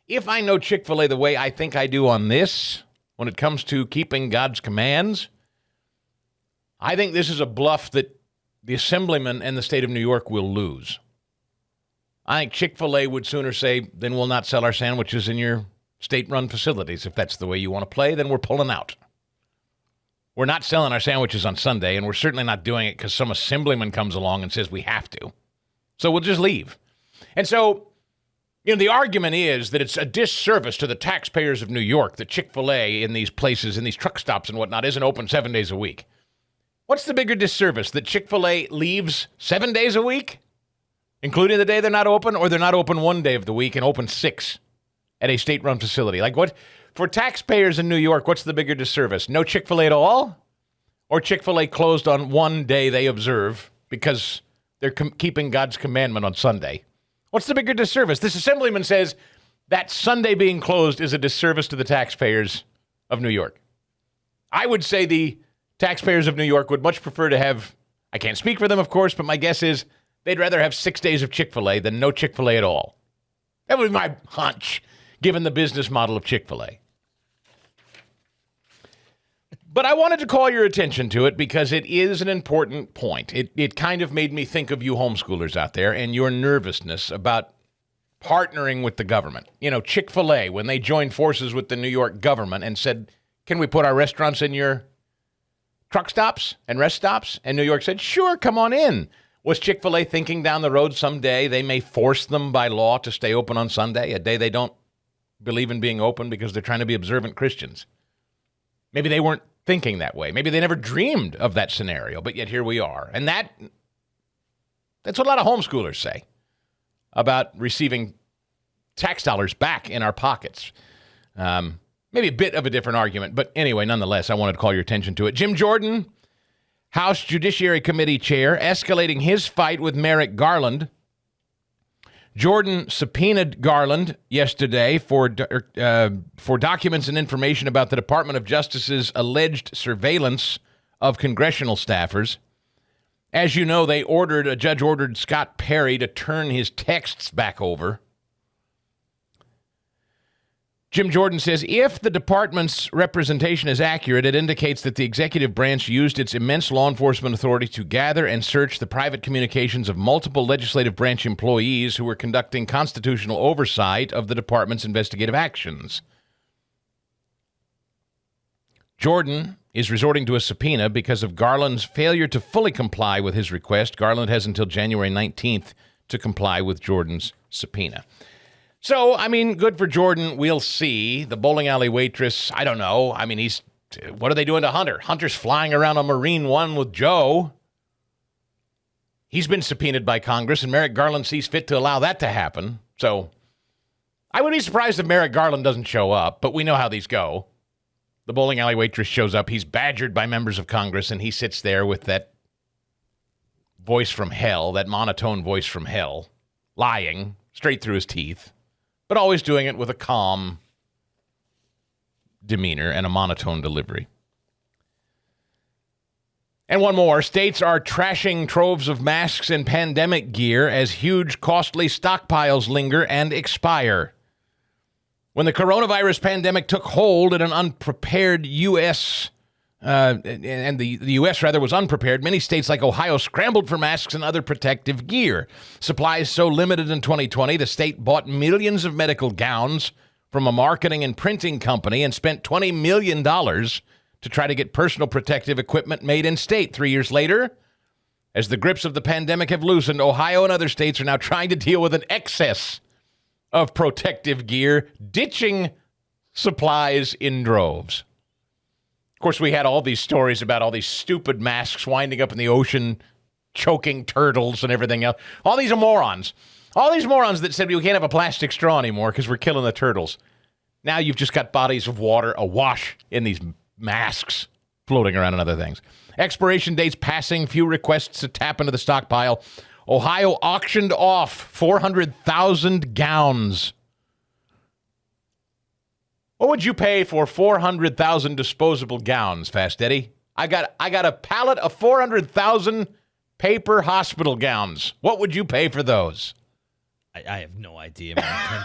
if I know Chick-fil-A the way I think I do on this, when it comes to keeping God's commands, I think this is a bluff that the assemblyman and the state of New York will lose. I think Chick-fil-A would sooner say, then we'll not sell our sandwiches in your state-run facilities. If that's the way you want to play, then we're pulling out. We're not selling our sandwiches on Sunday, and we're certainly not doing it because some assemblyman comes along and says we have to. So we'll just leave. And so, the argument is that it's a disservice to the taxpayers of New York that Chick-fil-A in these places, in these truck stops and whatnot, isn't open 7 days a week. What's the bigger disservice, that Chick-fil-A leaves 7 days a week, including the day they're not open, or they're not open 1 day of the week and open 6 at a state-run facility? Like, what, for taxpayers in New York, what's the bigger disservice? No Chick-fil-A at all? Or Chick-fil-A closed on one day they observe because they're keeping God's commandment on Sunday? What's the bigger disservice? This assemblyman says that Sunday being closed is a disservice to the taxpayers of New York. I would say the taxpayers of New York would much prefer to have, I can't speak for them, of course, but my guess is they'd rather have 6 days of Chick-fil-A than no Chick-fil-A at all. That would be my hunch, given the business model of Chick-fil-A. But I wanted to call your attention to it because it is an important point. It kind of made me think of you homeschoolers out there and your nervousness about partnering with the government. Chick-fil-A, when they joined forces with the New York government and said, can we put our restaurants in your truck stops and rest stops? And New York said, sure, come on in. Was Chick-fil-A thinking down the road someday they may force them by law to stay open on Sunday, a day they don't believe in being open because they're trying to be observant Christians? Maybe they weren't thinking that way. Maybe they never dreamed of that scenario, but yet here we are. And that's what a lot of homeschoolers say about receiving tax dollars back in our pockets. Maybe a bit of a different argument, but anyway, nonetheless, I wanted to call your attention to it. Jim Jordan, House Judiciary Committee Chair, escalating his fight with Merrick Garland. Jordan subpoenaed Garland yesterday for documents and information about the Department of Justice's alleged surveillance of congressional staffers. As you know, a judge ordered Scott Perry to turn his texts back over. Jim Jordan says, if the department's representation is accurate, it indicates that the executive branch used its immense law enforcement authority to gather and search the private communications of multiple legislative branch employees who were conducting constitutional oversight of the department's investigative actions. Jordan is resorting to a subpoena because of Garland's failure to fully comply with his request. Garland has until January 19th to comply with Jordan's subpoena. So, good for Jordan. We'll see. The bowling alley waitress, I don't know. What are they doing to Hunter? Hunter's flying around on Marine One with Joe. He's been subpoenaed by Congress, and Merrick Garland sees fit to allow that to happen. So, I would be surprised if Merrick Garland doesn't show up, but we know how these go. The bowling alley waitress shows up. He's badgered by members of Congress, and he sits there with that voice from hell, that monotone voice from hell, lying straight through his teeth, but always doing it with a calm demeanor and a monotone delivery. And one more. States are trashing troves of masks and pandemic gear as huge, costly stockpiles linger and expire. When the coronavirus pandemic took hold in an unprepared U.S., and the U.S. was unprepared, many states like Ohio scrambled for masks and other protective gear. Supplies so limited in 2020, the state bought millions of medical gowns from a marketing and printing company and spent $20 million to try to get personal protective equipment made in state. 3 years later, as the grips of the pandemic have loosened, Ohio and other states are now trying to deal with an excess of protective gear, ditching supplies in droves. Of course, we had all these stories about all these stupid masks winding up in the ocean, choking turtles and everything else. All these are morons. All these morons that said we can't have a plastic straw anymore because we're killing the turtles. Now you've just got bodies of water awash in these masks floating around and other things. Expiration dates passing, few requests to tap into the stockpile. Ohio auctioned off 400,000 gowns. What would you pay for 400,000 disposable gowns, Fast Eddie? I got a pallet of 400,000 paper hospital gowns. What would you pay for those? I have no idea, man.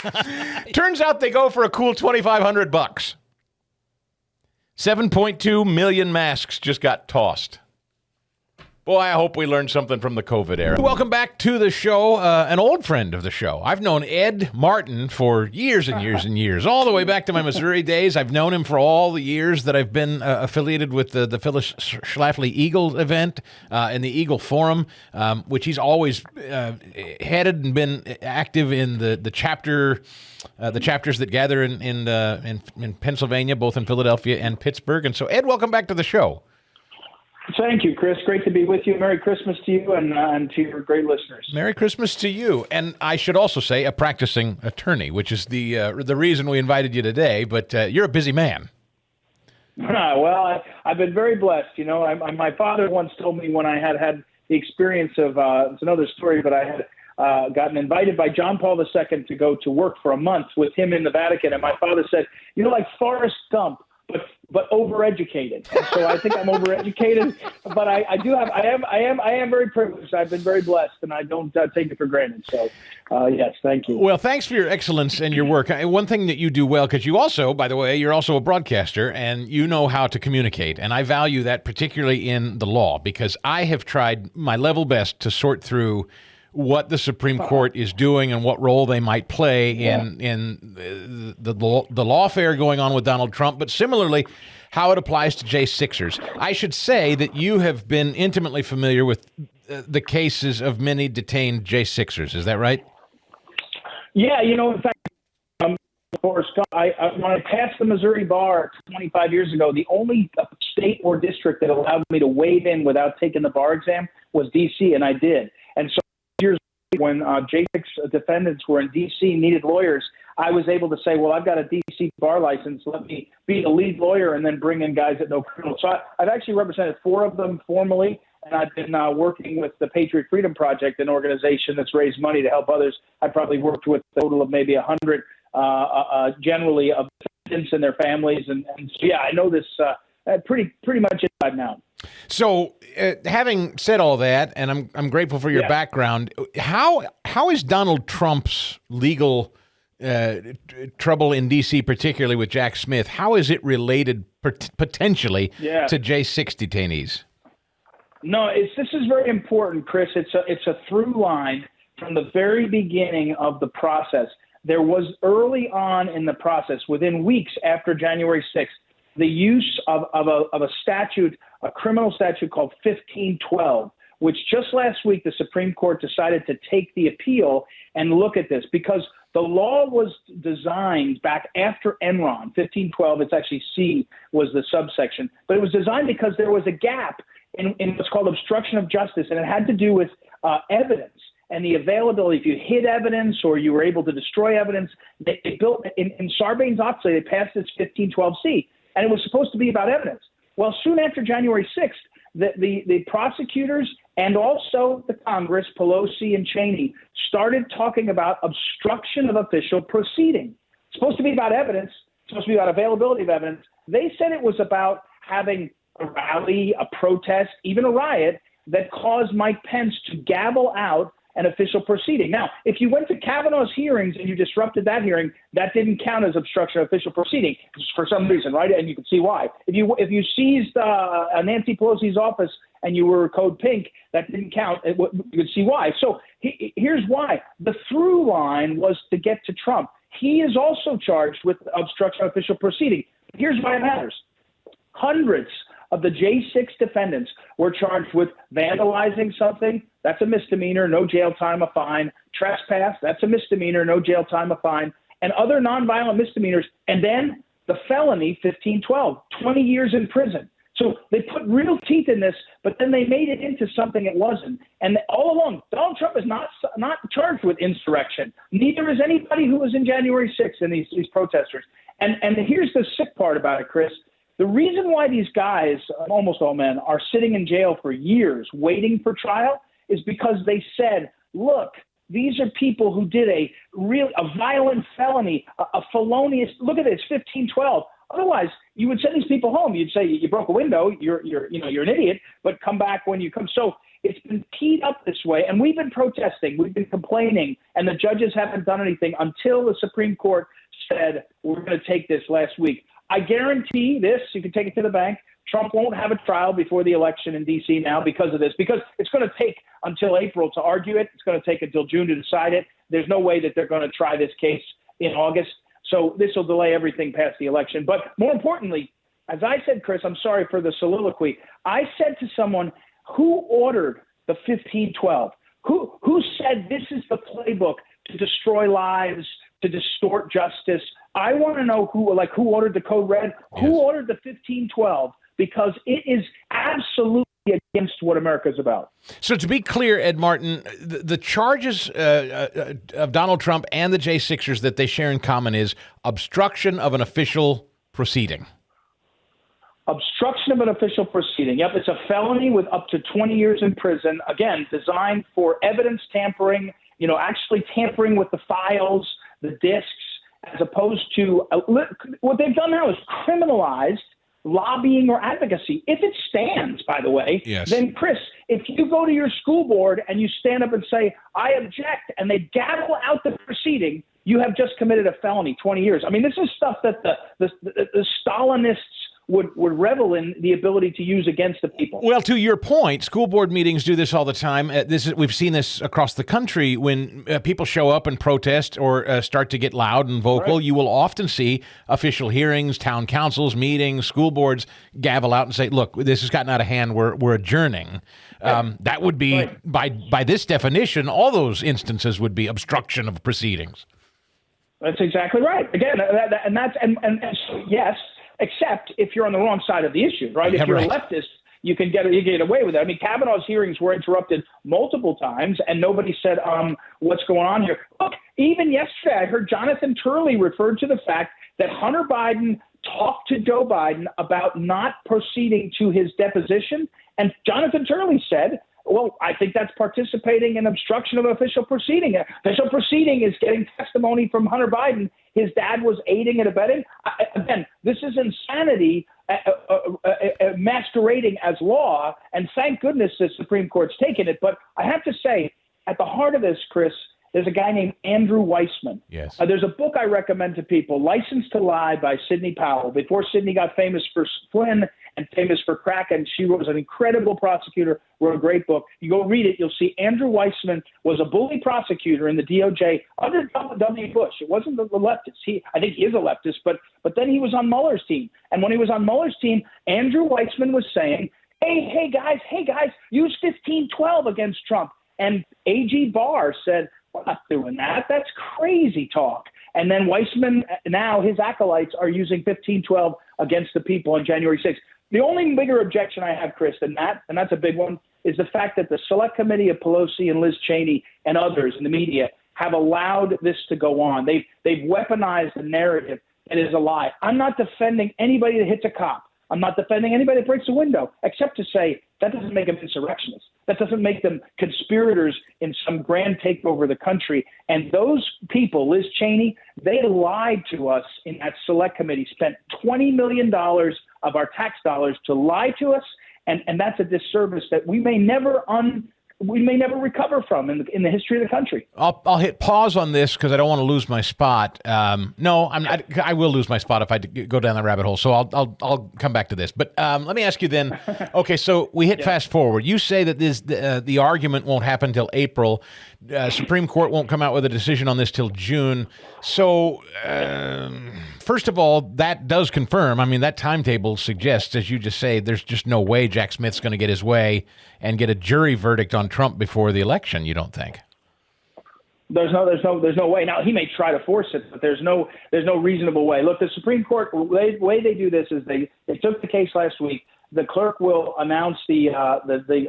10 cents. Turns out they go for a cool $2,500. 7.2 million masks just got tossed. Boy, I hope we learned something from the COVID era. Welcome back to the show, an old friend of the show. I've known Ed Martin for years and years and years, all the way back to my Missouri days. I've known him for all the years that I've been affiliated with the Phyllis Schlafly Eagle event and the Eagle Forum, which he's always headed and been active in the chapters that gather in Pennsylvania, both in Philadelphia and Pittsburgh. And so, Ed, welcome back to the show. Thank you, Chris. Great to be with you. Merry Christmas to you and to your great listeners. Merry Christmas to you. And I should also say a practicing attorney, which is the reason we invited you today. But you're a busy man. Well, I've been very blessed. You know, my father once told me when I had the experience of, it's another story, but I had gotten invited by John Paul II to go to work for a month with him in the Vatican. And my father said, you're like Forrest Gump, but overeducated. And so I think I'm overeducated, but I am very privileged. I've been very blessed, and I don't take it for granted. So, yes, thank you. Well, thanks for your excellence and your work. One thing that you do well, because you also, by the way, you're also a broadcaster, and you know how to communicate, and I value that particularly in the law, because I have tried my level best to sort through what the Supreme Court is doing and what role they might play in the lawfare going on with Donald Trump, but similarly, how it applies to J6ers. I should say that you have been intimately familiar with the cases of many detained J6ers. Is that right? Yeah, you know, in fact, Forrest Gump, when I passed the Missouri bar 25 years ago, the only state or district that allowed me to wade in without taking the bar exam was D.C., and I did. And so years when J6 defendants were in D.C. needed lawyers, I was able to say, well, I've got a D.C. bar license. Let me be the lead lawyer and then bring in guys that know criminal. So I've actually represented 4 of them formally, and I've been working with the Patriot Freedom Project, an organization that's raised money to help others. I've probably worked with a total of maybe 100 generally of defendants and their families. And so, yeah, I know this pretty much inside now. So, having said all that, and I'm grateful for your background, how is Donald Trump's legal trouble in D.C., particularly with Jack Smith, how is it related potentially to J6 detainees? No, this is very important, Chris. It's a through line from the very beginning of the process. There was early on in the process, within weeks after January 6th, the use of a statute, a criminal statute called 1512, which just last week the Supreme Court decided to take the appeal and look at this because the law was designed back after Enron. 1512, it's actually C was the subsection, but it was designed because there was a gap in what's called obstruction of justice, and it had to do with evidence and the availability. If you hid evidence or you were able to destroy evidence, they built in Sarbanes-Oxley, they passed this 1512C, and it was supposed to be about evidence. Well, soon after January 6th, the prosecutors and also the Congress, Pelosi and Cheney, started talking about obstruction of official proceeding. It's supposed to be about evidence. It's supposed to be about availability of evidence. They said it was about having a rally, a protest, even a riot that caused Mike Pence to gavel out an official proceeding. Now, if you went to Kavanaugh's hearings and you disrupted that hearing, that didn't count as obstruction of official proceeding for some reason, right? And you can see why. If you seized Nancy Pelosi's office and you were code pink, that didn't count. You could see why. So here's why. The through line was to get to Trump. He is also charged with obstruction of official proceeding. Here's why it matters. Hundreds of the J6 defendants were charged with vandalizing something. That's a misdemeanor, no jail time, a fine. Trespass, that's a misdemeanor, no jail time, a fine. And other nonviolent misdemeanors. And then the felony, 1512, 20 years in prison. So they put real teeth in this, but then they made it into something it wasn't. And all along, Donald Trump is not charged with insurrection. Neither is anybody who was in January 6th and these protesters. And here's the sick part about it, Chris. The reason why these guys, almost all men, are sitting in jail for years waiting for trial is because they said, look, these are people who did a violent felony, a felonious, look at this, 1512. Otherwise, you would send these people home. You'd say you broke a window. You're an idiot. But come back when you come. So it's been teed up this way, and we've been protesting. We've been complaining, and the judges haven't done anything until the Supreme Court said we're going to take this last week. I guarantee this. You can take it to the bank. Trump won't have a trial before the election in D.C. now because of this, because it's going to take until April to argue it. It's going to take until June to decide it. There's no way that they're going to try this case in August. So this will delay everything past the election. But more importantly, as I said, Chris, I'm sorry for the soliloquy. I said to someone, who ordered the 1512? Who said this is the playbook to destroy lives, to distort justice? I want to know who ordered the Code Red, who ordered the 1512, because it is absolutely against what America is about. So to be clear, Ed Martin, the charges of Donald Trump and the J6ers that they share in common is obstruction of an official proceeding. Obstruction of an official proceeding. Yep, it's a felony with up to 20 years in prison. Again, designed for evidence tampering, actually tampering with the files, the disks, as opposed to what they've done now is criminalized lobbying or advocacy. If it stands, by the way, then, Chris, if you go to your school board and you stand up and say, I object, and they gavel out the proceeding, you have just committed a felony, 20 years. I mean, this is stuff that the Stalinists would revel in the ability to use against the people. Well, to your point, school board meetings do this all the time. We've seen this across the country when people show up and protest or start to get loud and vocal. Right. You will often see official hearings, town councils, meetings, school boards gavel out and say, look, this has gotten out of hand. We're adjourning. That would be, by this definition, all those instances would be obstruction of proceedings. That's exactly right. Again, and so, yes, except if you're on the wrong side of the issue, right? If you're a leftist, you can get away with it. I mean, Kavanaugh's hearings were interrupted multiple times, and nobody said, what's going on here? Look, even yesterday, I heard Jonathan Turley referred to the fact that Hunter Biden talked to Joe Biden about not proceeding to his deposition, and Jonathan Turley said, well, I think that's participating in obstruction of official proceeding. Official proceeding is getting testimony from Hunter Biden. His dad was aiding and abetting. Again, this is insanity masquerading as law, and thank goodness the Supreme Court's taken it. But I have to say, at the heart of this, Chris, there's a guy named Andrew Weissman. Yes. There's a book I recommend to people, License to Lie by Sidney Powell. Before Sidney got famous for Flynn and famous for crack, and she was an incredible prosecutor, wrote a great book. You go read it, you'll see Andrew Weissman was a bully prosecutor in the DOJ under W. Bush. It wasn't the leftist. I think he is a leftist, but then he was on Mueller's team. And when he was on Mueller's team, Andrew Weissman was saying, hey guys, use 1512 against Trump. And A.G. Barr said, we're not doing that. That's crazy talk. And then Weissman, now his acolytes are using 1512 against the people on January 6th. The only bigger objection I have, Chris, than that, and that's a big one, is the fact that the Select Committee of Pelosi and Liz Cheney and others in the media have allowed this to go on. They've weaponized the narrative that is a lie. I'm not defending anybody that hits a cop. I'm not defending anybody that breaks a window, except to say that doesn't make them insurrectionists. That doesn't make them conspirators in some grand takeover of the country. And those people, Liz Cheney, they lied to us in that Select Committee, spent $20 million of our tax dollars to lie to us. And that's a disservice that we may never recover from in the history of the country. I'll hit pause on this because I don't want to lose my spot. No, I'm not. I will lose my spot if I go down the rabbit hole. So I'll come back to this. But let me ask you then. Okay, so we hit fast forward. You say that the argument won't happen till April. Supreme Court won't come out with a decision on this till June. So first of all, that does confirm. I mean, that timetable suggests, as you just say, there's just no way Jack Smith's going to get his way and get a jury verdict on Trump before the election. You don't think? There's no way. Now he may try to force it, but there's no reasonable way. Look, the Supreme Court, the way they do this is they took the case last week. The clerk will announce the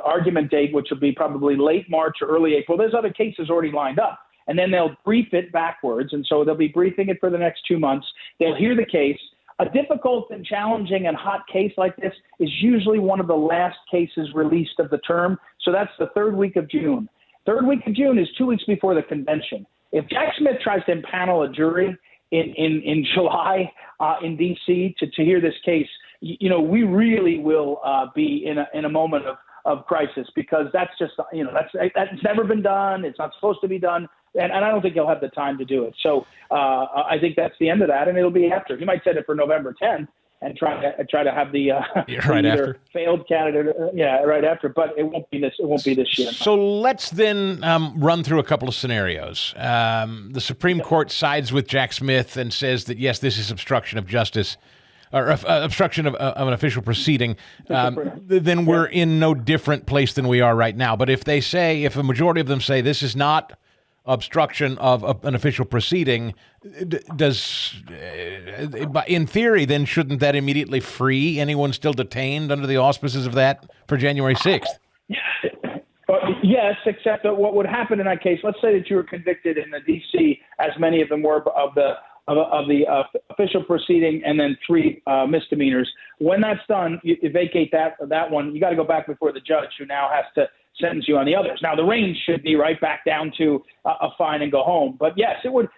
argument date, which will be probably late March or early April. There's other cases already lined up, and then they'll brief it backwards, and so they'll be briefing it for the next 2 months. They'll hear the case. A difficult and challenging and hot case like this is usually one of the last cases released of the term, so that's the third week of June. Third week of June is 2 weeks before the convention. If Jack Smith tries to impanel a jury, in July in D.C. to hear this case, we really will be in a moment of crisis, because that's just, that's never been done. It's not supposed to be done. And I don't think he'll have the time to do it. So I think that's the end of that. And it'll be after. He might set it for November 10th and try to have the right after failed candidate. Right after. But it won't be this. It won't be this year. So let's then run through a couple of scenarios. The Supreme Court sides with Jack Smith and says that, yes, this is obstruction of justice, or obstruction of an official proceeding. Then we're in no different place than we are right now. But if a majority of them say this is not obstruction of an official proceeding, in theory, then shouldn't that immediately free anyone still detained under the auspices of that for January 6th? Yes, except that what would happen in that case, let's say that you were convicted in the D.C., as many of them were, of the official proceeding, and then 3 misdemeanors. When that's done, you vacate that one. You got to go back before the judge, who now has to sentence you on the others. Now, the range should be right back down to a fine and go home. But yes, it would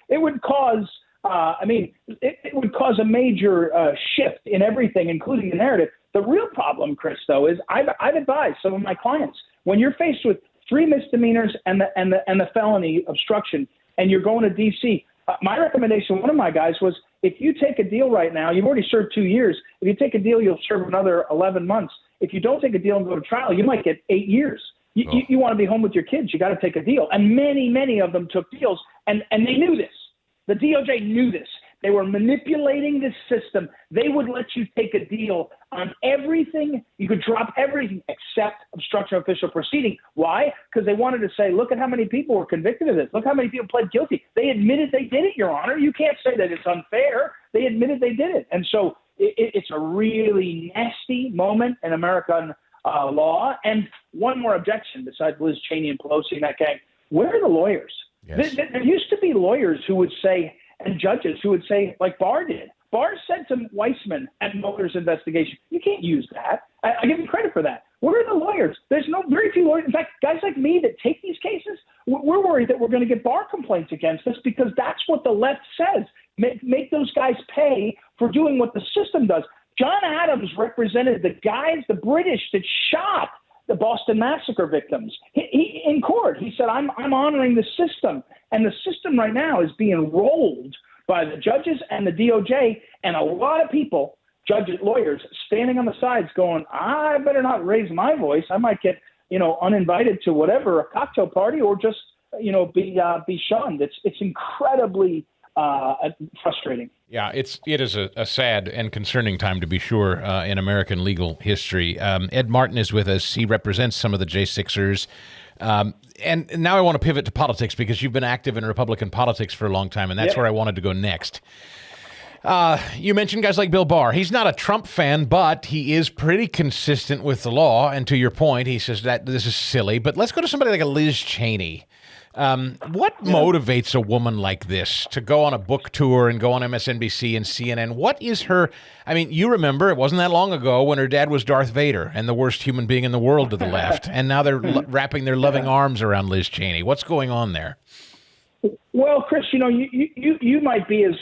cause. It would cause a major shift in everything, including the narrative. The real problem, Chris, though, is I've advised some of my clients, when you're faced with 3 misdemeanors and the felony obstruction, and you're going to D.C., my recommendation, one of my guys, was, if you take a deal right now, you've already served 2 years. If you take a deal, you'll serve another 11 months. If you don't take a deal and go to trial, you might get 8 years. You want to be home with your kids, you got to take a deal. And many of them took deals, and they knew this. The DOJ knew this. They were manipulating this system. They would let you take a deal on everything. You could drop everything except obstruction of official proceeding. Why? Because they wanted to say, look at how many people were convicted of this. Look how many people pled guilty. They admitted they did it, Your Honor. You can't say that it's unfair. They admitted they did it. And so it's a really nasty moment in American law. And one more objection, besides Liz Cheney and Pelosi and that gang: where are the lawyers? Yes. There used to be lawyers who would say, and judges who would say, like Barr did. Barr said to Weissman at Mueller's investigation, you can't use that. I give him credit for that. Where are the lawyers? There's very few lawyers. In fact, guys like me that take these cases, we're worried that we're going to get Barr complaints against us, because that's what the left says. Make those guys pay for doing what the system does. John Adams represented the British that shot the Boston Massacre victims. He in court, he said, I'm honoring the system. And the system right now is being rolled by the judges and the DOJ, and a lot of people, judges, lawyers, standing on the sides going, I better not raise my voice. I might get, uninvited to whatever, a cocktail party, or just, be shunned. It's incredibly frustrating. Yeah, it is a sad and concerning time, to be sure, in American legal history. Ed Martin is with us. He represents some of the J6ers. And now I want to pivot to politics, because you've been active in Republican politics for a long time, and that's where I wanted to go next. You mentioned guys like Bill Barr. He's not a Trump fan, but he is pretty consistent with the law. And to your point, he says that this is silly. But let's go to somebody like a Liz Cheney. What motivates a woman like this to go on a book tour and go on MSNBC and CNN? What is her? I mean, you remember, it wasn't that long ago when her dad was Darth Vader and the worst human being in the world to the left, and now they're wrapping their loving arms around Liz Cheney. What's going on there? Well, Chris, you might be as,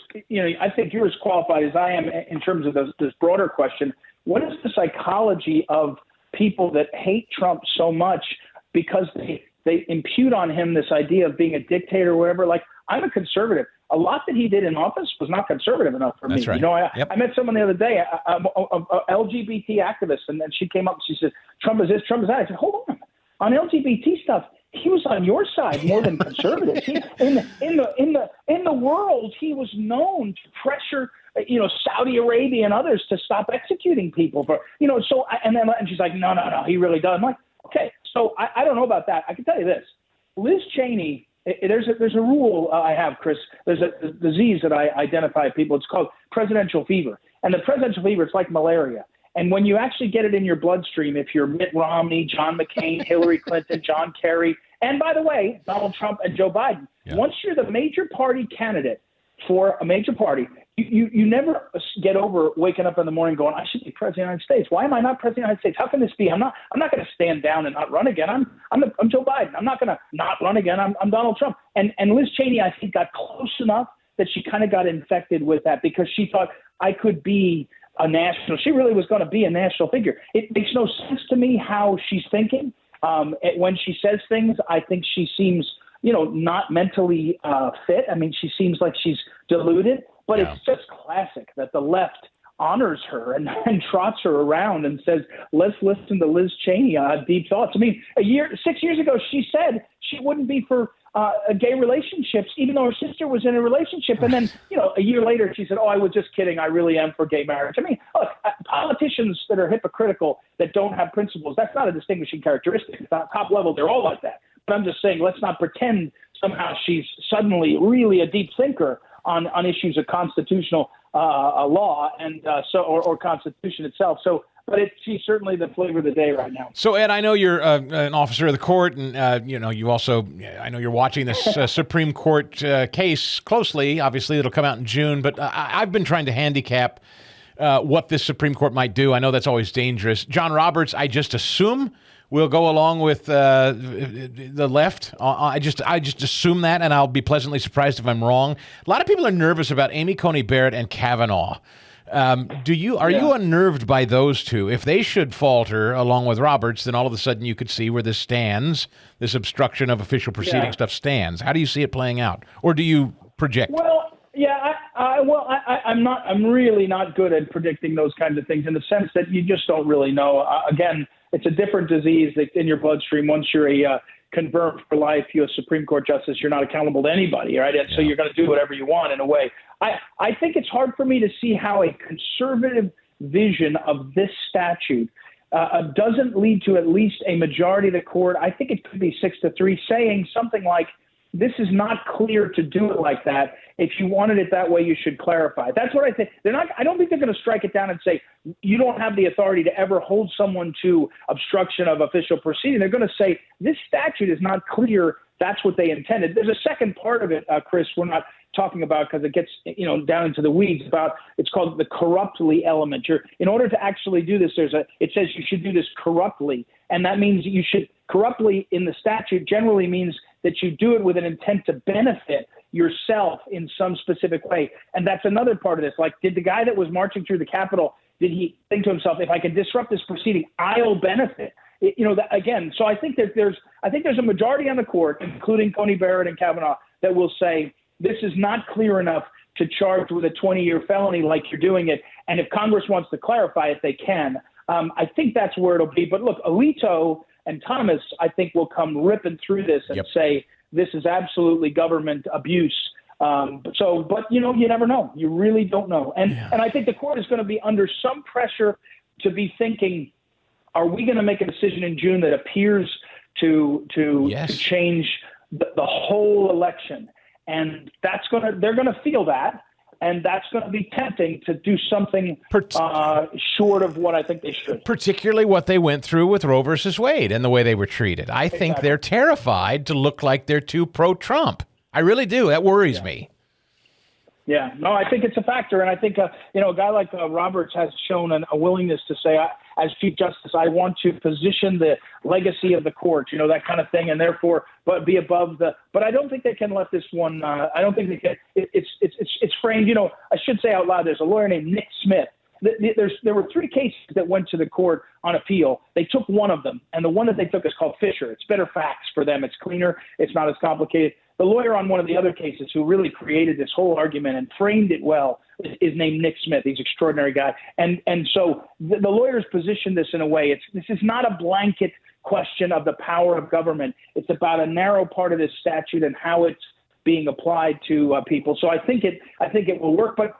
I think you're as qualified as I am in terms of this broader question. What is the psychology of people that hate Trump so much because they impute on him this idea of being a dictator or whatever? Like, I'm a conservative. A lot that he did in office was not conservative enough for me. That's right. I met someone the other day, a LGBT activist, and then she came up and she said, Trump is this, Trump is that. I said, hold on LGBT stuff, he was on your side more than conservatives. In the world, he was known to pressure, Saudi Arabia and others to stop executing people for, so, and she's like, no, he really does. I'm like, okay, so I don't know about that. I can tell you this. Liz Cheney, there's a rule I have, Chris. There's a disease that I identify people. It's called presidential fever. And the presidential fever, it's like malaria. And when you actually get it in your bloodstream, if you're Mitt Romney, John McCain, Hillary Clinton, John Kerry, and by the way, Donald Trump and Joe Biden, once you're the major party candidate for a major party, you never get over waking up in the morning going, I should be president of the United States. Why am I not president of the United States? How can this be? I'm not going to stand down and not run again. I'm Joe Biden. I'm not going to not run again. I'm Donald Trump. And Liz Cheney, I think, got close enough that she kind of got infected with that because she thought I could be a national. She really was going to be a national figure. It makes no sense to me how she's thinking. When she says things, I think she seems, not mentally fit. I mean, she seems like she's deluded, but it's just classic that the left honors her and trots her around and says, let's listen to Liz Cheney on Deep Thoughts. I mean, 6 years ago, she said she wouldn't be for gay relationships, even though her sister was in a relationship. And then, a year later, she said, I was just kidding. I really am for gay marriage. I mean, look, politicians that are hypocritical, that don't have principles, that's not a distinguishing characteristic. At the top level, they're all like that. But I'm just saying, let's not pretend somehow she's suddenly really a deep thinker on issues of constitutional law and or Constitution itself. So, but she's certainly the flavor of the day right now. So, Ed, I know you're an officer of the court, and you also, I know you're watching this Supreme Court case closely. Obviously, it'll come out in June, but I've been trying to handicap what this Supreme Court might do. I know that's always dangerous. John Roberts, I just assume will go along with the left. I just assume that, and I'll be pleasantly surprised if I'm wrong. A lot of people are nervous about Amy Coney Barrett and Kavanaugh. Are you unnerved by those two? If they should falter along with Roberts, then all of a sudden you could see where this stands, this obstruction of official proceeding stuff stands. How do you see it playing out? Or do you project? Well, I'm really not good at predicting those kinds of things in the sense that you just don't really know. Again, it's a different disease that's in your bloodstream. Once you're a confirmed for life U.S. Supreme Court justice, you're not accountable to anybody, right? And so you're going to do whatever you want in a way. I think it's hard for me to see how a conservative vision of this statute doesn't lead to at least a majority of the court. I think it could be 6-3 saying something like, this is not clear to do it like that. If you wanted it that way, you should clarify. That's what I think. I don't think they're going to strike it down and say, you don't have the authority to ever hold someone to obstruction of official proceeding. They're going to say, this statute is not clear. That's what they intended. There's a second part of it, Chris, we're not talking about because it gets down into the weeds about. It's called the corruptly element. In order to actually do this, it says you should do this corruptly, and that means you should corruptly in the statute generally means that you do it with an intent to benefit yourself in some specific way. And that's another part of this. Like, did the guy that was marching through the Capitol, did he think to himself, if I can disrupt this proceeding, I'll benefit? Again, so I think that there's a majority on the court, including Coney Barrett and Kavanaugh, that will say this is not clear enough to charge with a 20-year felony like you're doing it. And if Congress wants to clarify it, they can. I think that's where it'll be. But look, Alito and Thomas, I think, will come ripping through this and say this is absolutely government abuse. But you never know. You really don't know. And I think the court is going to be under some pressure to be thinking, are we going to make a decision in June that appears to change the whole election? And they're going to feel that. And that's going to be tempting to do something short of what I think they should. Particularly what they went through with Roe versus Wade and the way they were treated. I think they're terrified to look like they're too pro-Trump. I really do. That worries me. Yeah, no, I think it's a factor. And I think, a guy like Roberts has shown a willingness to say, as Chief Justice, I want to position the legacy of the court, that kind of thing, and therefore, but be above but I don't think they can let this one, I don't think they can, it's framed, I should say out loud, there's a lawyer named Nick Smith. There were 3 cases that went to the court on appeal. They took one of them, and the one that they took is called Fisher. It's better facts for them. It's cleaner. It's not as complicated. The lawyer on one of the other cases who really created this whole argument and framed it well is named Nick Smith. He's an extraordinary guy. And so the lawyers position this in a way. This is not a blanket question of the power of government. It's about a narrow part of this statute and how it's being applied to people. So I think it will work. But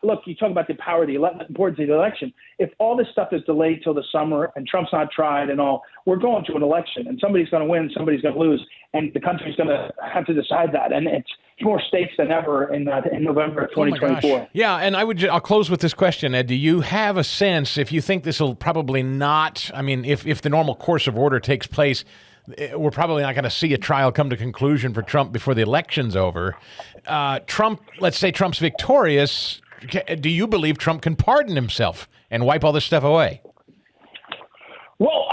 look, you talk about the power of the importance of the election. If all this stuff is delayed till the summer and Trump's not tried and all, we're going to an election and somebody's going to win, somebody's going to lose, and the country's going to have to decide that. And it's more states than ever in November of 2024. Yeah, and I'll close with this question, Ed. Do you have a sense, if you think this will probably not, if the normal course of order takes place, we're probably not going to see a trial come to conclusion for Trump before the election's over. Let's say Trump's victorious. Do you believe Trump can pardon himself and wipe all this stuff away? Well,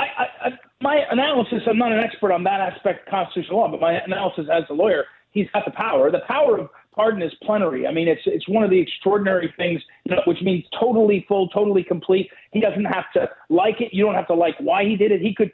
my analysis, I'm not an expert on that aspect of constitutional law, but my analysis as a lawyer, he's got the power. The power of pardon is plenary. I mean, it's one of the extraordinary things, which means totally full, totally complete. He doesn't have to like it. You don't have to like why he did it. He could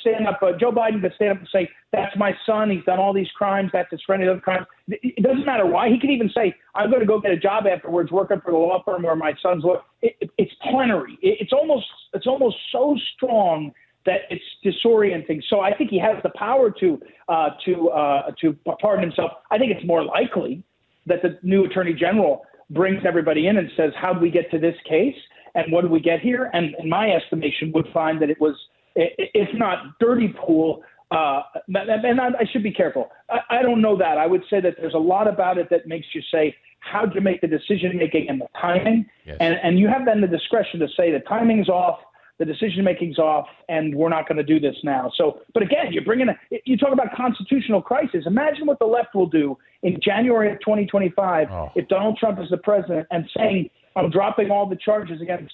stand up. Joe Biden could stand up and say, "That's my son. He's done all these crimes. That's his friend. He does crimes." It doesn't matter why. He could even say, "I'm going to go get a job afterwards, working for the law firm where my son's lawyer." It's plenary. It's almost so strong that it's disorienting. So I think he has the power to pardon himself. I think it's more likely that the new attorney general brings everybody in and says, "How did we get to this case? And what did we get here?" And in my estimation, would find that it was, if not dirty pool. And I should be careful. I don't know that. I would say that there's a lot about it that makes you say, how do you make the decision making and the timing? Yes. And you have then the discretion to say the timing's off, the decision-making's off, and we're not going to do this now. So, but again, you talk about constitutional crisis. Imagine what the left will do in January of 2025 if Donald Trump is the president and saying, "I'm dropping all the charges against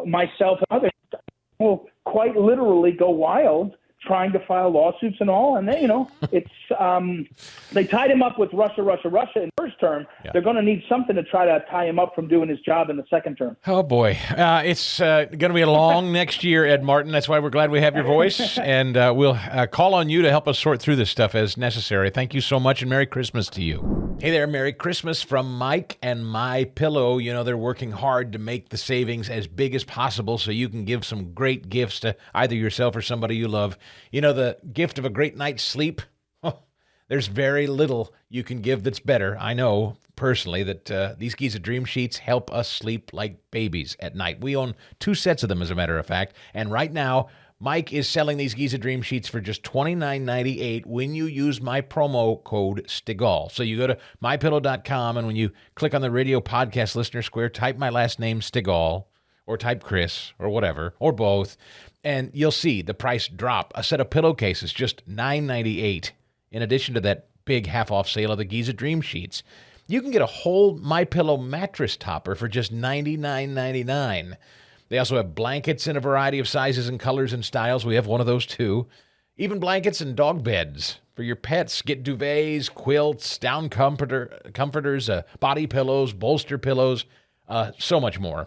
myself and others." Will quite literally go wild trying to file lawsuits and all. And they, it's they tied him up with Russia in the first term. Yeah. They're going to need something to try to tie him up from doing his job in the second term. Oh, boy. It's going to be a long next year, Ed Martin. That's why we're glad we have your voice. And we'll call on you to help us sort through this stuff as necessary. Thank you so much, and Merry Christmas to you. Hey there, Merry Christmas from Mike and My Pillow. They're working hard to make the savings as big as possible so you can give some great gifts to either yourself or somebody you love. The gift of a great night's sleep, there's very little you can give that's better. I know personally that these Giza Dream Sheets help us sleep like babies at night. We own 2 sets of them, as a matter of fact. And right now, Mike is selling these Giza Dream Sheets for just $29.98 when you use my promo code STIGAL. So you go to mypillow.com, and when you click on the radio podcast listener square, type my last name, STIGAL, or type Chris, or whatever, or both, and you'll see the price drop. A set of pillowcases, just $9.98, in addition to that big half-off sale of the Giza Dream Sheets. You can get a whole MyPillow mattress topper for just $99.99. They also have blankets in a variety of sizes and colors and styles. We have one of those, too. Even blankets and dog beds for your pets. Get duvets, quilts, down comforters, body pillows, bolster pillows, so much more.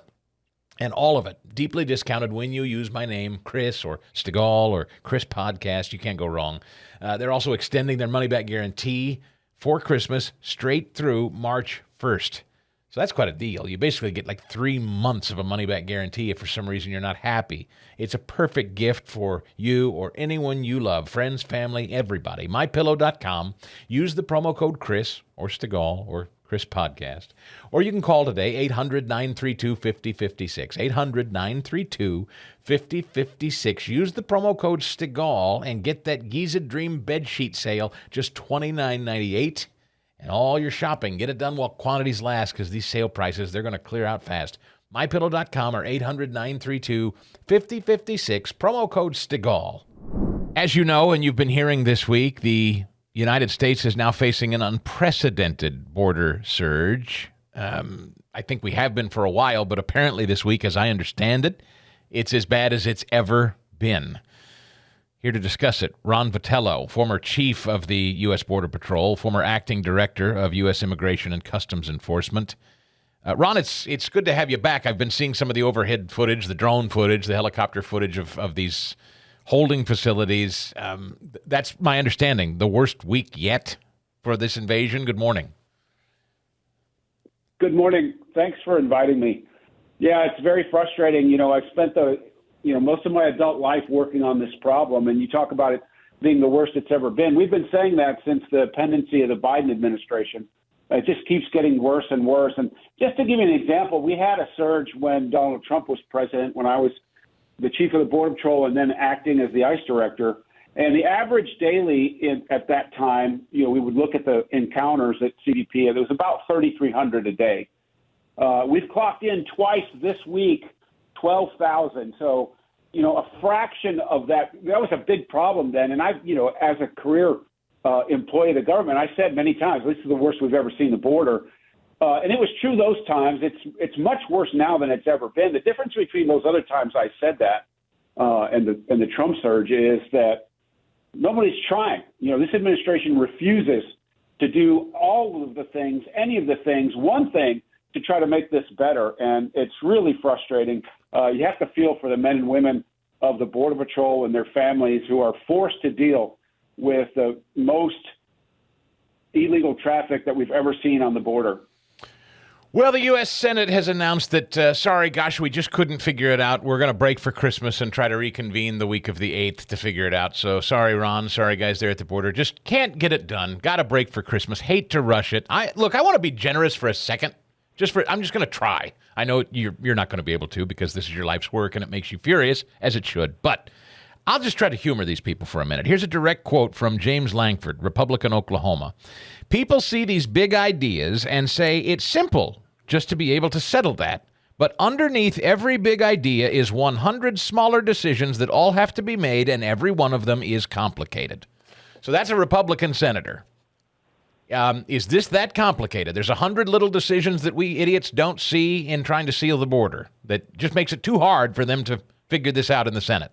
And all of it deeply discounted when you use my name, Chris or Stigall or Chris Podcast. You can't go wrong. They're also extending their money-back guarantee for Christmas straight through March 1st. So that's quite a deal. You basically get like 3 months of a money-back guarantee if for some reason you're not happy. It's a perfect gift for you or anyone you love, friends, family, everybody. MyPillow.com. Use the promo code Chris or Stigall or Chris Podcast. Or you can call today, 800-932-5056. 800-932-5056. Use the promo code Stigall and get that Giza Dream bedsheet sale, just $29.98. And all your shopping, get it done while quantities last, because these sale prices, they're going to clear out fast. MyPillow.com or 800-932-5056. Promo code Stigall. As you know, and you've been hearing this week, the United States is now facing an unprecedented border surge. I think we have been for a while, but apparently this week, as I understand it, it's as bad as it's ever been. Here to discuss it, Ron Vitiello, former chief of the U.S. Border Patrol, former acting director of U.S. Immigration and Customs Enforcement. Ron, it's good to have you back. I've been seeing some of the overhead footage, the drone footage, the helicopter footage of these holding facilities. That's my understanding. The worst week yet for this invasion. Good morning. Good morning. Thanks for inviting me. Yeah, it's very frustrating. I've spent most of my adult life working on this problem, and you talk about it being the worst it's ever been. We've been saying that since the pendency of the Biden administration. It just keeps getting worse and worse. And just to give you an example, we had a surge when Donald Trump was president, when I was the chief of the Border Patrol and then acting as the ICE director. And the average daily at that time, we would look at the encounters at CBP, and it was about 3,300 a day. We've clocked in twice this week, 12,000. So, a fraction of that was a big problem then. And as a career employee of the government, I said many times, this is the worst we've ever seen the border. And it was true those times. It's much worse now than it's ever been. The difference between those other times I said that and the Trump surge is that nobody's trying. This administration refuses to do all of the things, any of the things, one thing to try to make this better. And it's really frustrating. You have to feel for the men and women of the Border Patrol and their families who are forced to deal with the most illegal traffic that we've ever seen on the border. Well, the U.S. Senate has announced that, sorry, gosh, we just couldn't figure it out. We're going to break for Christmas and try to reconvene the week of the 8th to figure it out. So sorry, Ron. Sorry, guys there at the border. Just can't get it done. Got to break for Christmas. Hate to rush it. I want to be generous for a second. I'm just going to try. I know you're not going to be able to because this is your life's work and it makes you furious, as it should. But I'll just try to humor these people for a minute. Here's a direct quote from James Langford, Republican, Oklahoma. People see these big ideas and say it's simple just to be able to settle that. But underneath every big idea is 100 smaller decisions that all have to be made, and every one of them is complicated. So that's a Republican senator. Is this that complicated? There's 100 little decisions that we idiots don't see in trying to seal the border that just makes it too hard for them to figure this out in the Senate.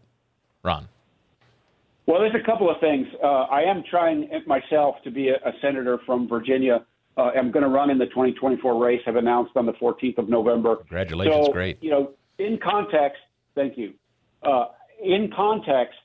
Ron. Well, there's a couple of things. I am trying myself to be a senator from Virginia. I'm going to run in the 2024 race. I've announced on the 14th of November. Congratulations. So, great. In context, thank you. In context,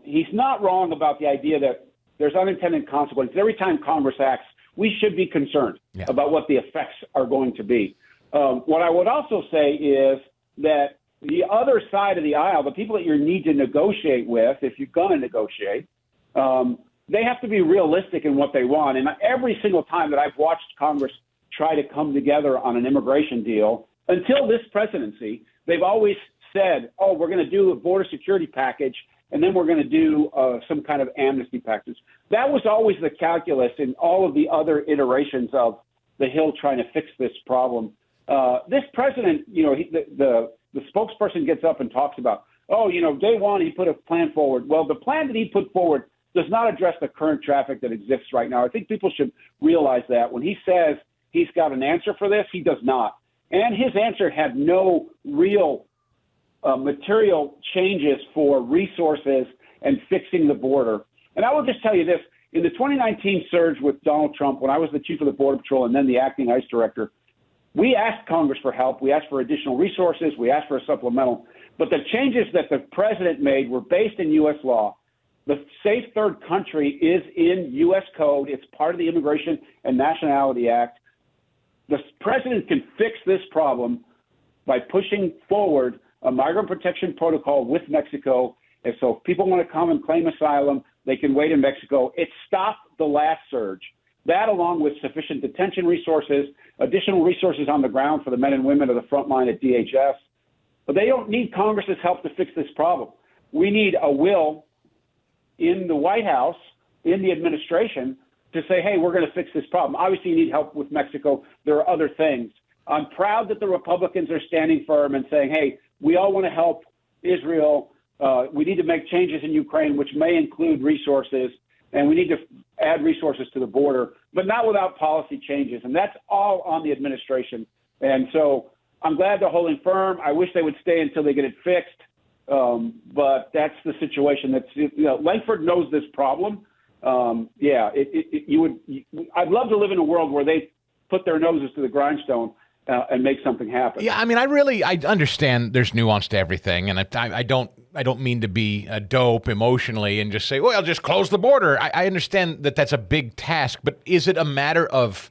he's not wrong about the idea that there's unintended consequences. Every time Congress acts, we should be concerned about what the effects are going to be. What I would also say is that the other side of the aisle, the people that you need to negotiate with, if you're going to negotiate, they have to be realistic in what they want. And every single time that I've watched Congress try to come together on an immigration deal, until this presidency, they've always said, oh, we're going to do a border security package, and then we're going to do some kind of amnesty package. That was always the calculus in all of the other iterations of the Hill trying to fix this problem. This president, the spokesperson gets up and talks about, day one, he put a plan forward. Well, the plan that he put forward does not address the current traffic that exists right now. I think people should realize that. When he says he's got an answer for this, he does not. And his answer had no real material changes for resources and fixing the border. And I will just tell you this. In the 2019 surge with Donald Trump, when I was the chief of the Border Patrol and then the acting ICE director, we asked Congress for help. We asked for additional resources. We asked for a supplemental. But the changes that the president made were based in U.S. law. The Safe Third Country is in U.S. code. It's part of the Immigration and Nationality Act. The president can fix this problem by pushing forward a migrant protection protocol with Mexico. And so if people want to come and claim asylum, they can wait in Mexico. It stopped the last surge. That, along with sufficient detention resources, additional resources on the ground for the men and women of the front line at DHS. But they don't need Congress's help to fix this problem. We need a will in the White House, in the administration, to say, hey, we're going to fix this problem. Obviously, you need help with Mexico. There are other things. I'm proud that the Republicans are standing firm and saying, hey, we all want to help Israel. We need to make changes in Ukraine, which may include resources, and we need to add resources to the border, but not without policy changes. And that's all on the administration. And so I'm glad they're holding firm. I wish they would stay until they get it fixed. But that's the situation. Langford knows this problem. I'd love to live in a world where they put their noses to the grindstone and make something happen. Yeah, I mean, I understand there's nuance to everything, and I don't mean to be a dope emotionally and just say, well, I'll just close the border. I understand that that's a big task, but is it a matter of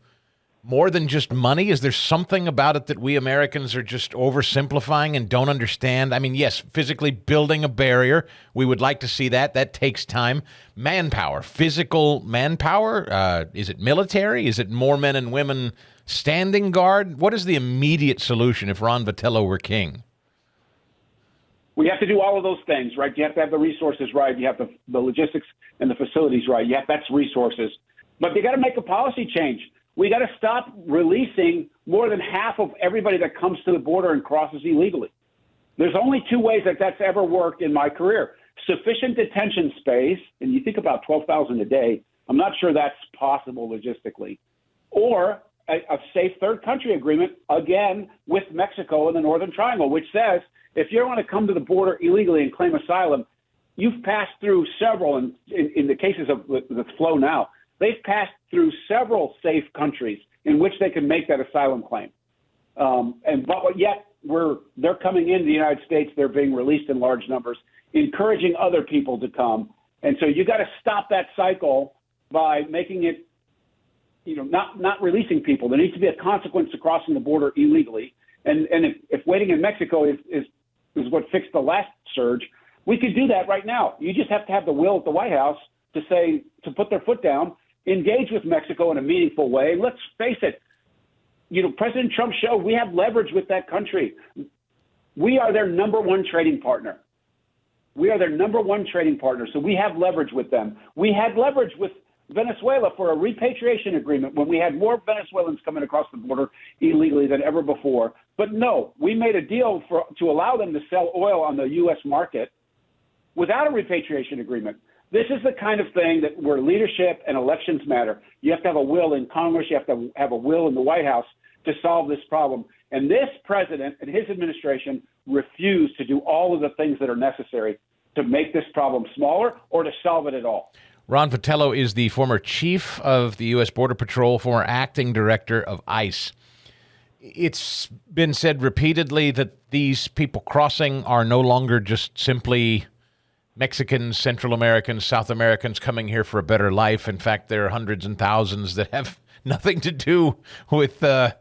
more than just money? Is there something about it that we Americans are just oversimplifying and don't understand? I mean, yes, physically building a barrier, we would like to see that. That takes time. Manpower, physical manpower. Is it military? Is it more men and women standing guard? What is the immediate solution if Ron Vitiello were king? We have to do all of those things, right? You have to have the resources right. You have the logistics and the facilities right. That's resources. But you got to make a policy change. We got to stop releasing more than half of everybody that comes to the border and crosses illegally. There's only two ways that that's ever worked in my career. Sufficient detention space, and you think about 12,000 a day. I'm not sure that's possible logistically. Or a safe third country agreement, again, with Mexico and the Northern Triangle, which says if you want to come to the border illegally and claim asylum, you've passed through several, in the cases of the flow now, they've passed through several safe countries in which they can make that asylum claim. But yet they're coming into the United States. They're being released in large numbers, encouraging other people to come. And so you got to stop that cycle by making it, not releasing people. There needs to be a consequence to crossing the border illegally. And if waiting in Mexico is what fixed the last surge, we could do that right now. You just have to have the will at the White House to put their foot down, engage with Mexico in a meaningful way. And let's face it, President Trump showed we have leverage with that country. We are their number one trading partner. So we have leverage with them. We had leverage with Venezuela for a repatriation agreement when we had more Venezuelans coming across the border illegally than ever before. But no, we made a deal to allow them to sell oil on the U.S. market without a repatriation agreement. This is the kind of thing where leadership and elections matter. You have to have a will in Congress. You have to have a will in the White House to solve this problem. And this president and his administration refuse to do all of the things that are necessary to make this problem smaller or to solve it at all. Ron Vitiello is the former chief of the U.S. Border Patrol, former acting director of ICE. It's been said repeatedly that these people crossing are no longer just simply Mexicans, Central Americans, South Americans coming here for a better life. In fact, there are hundreds and thousands that have nothing to do with the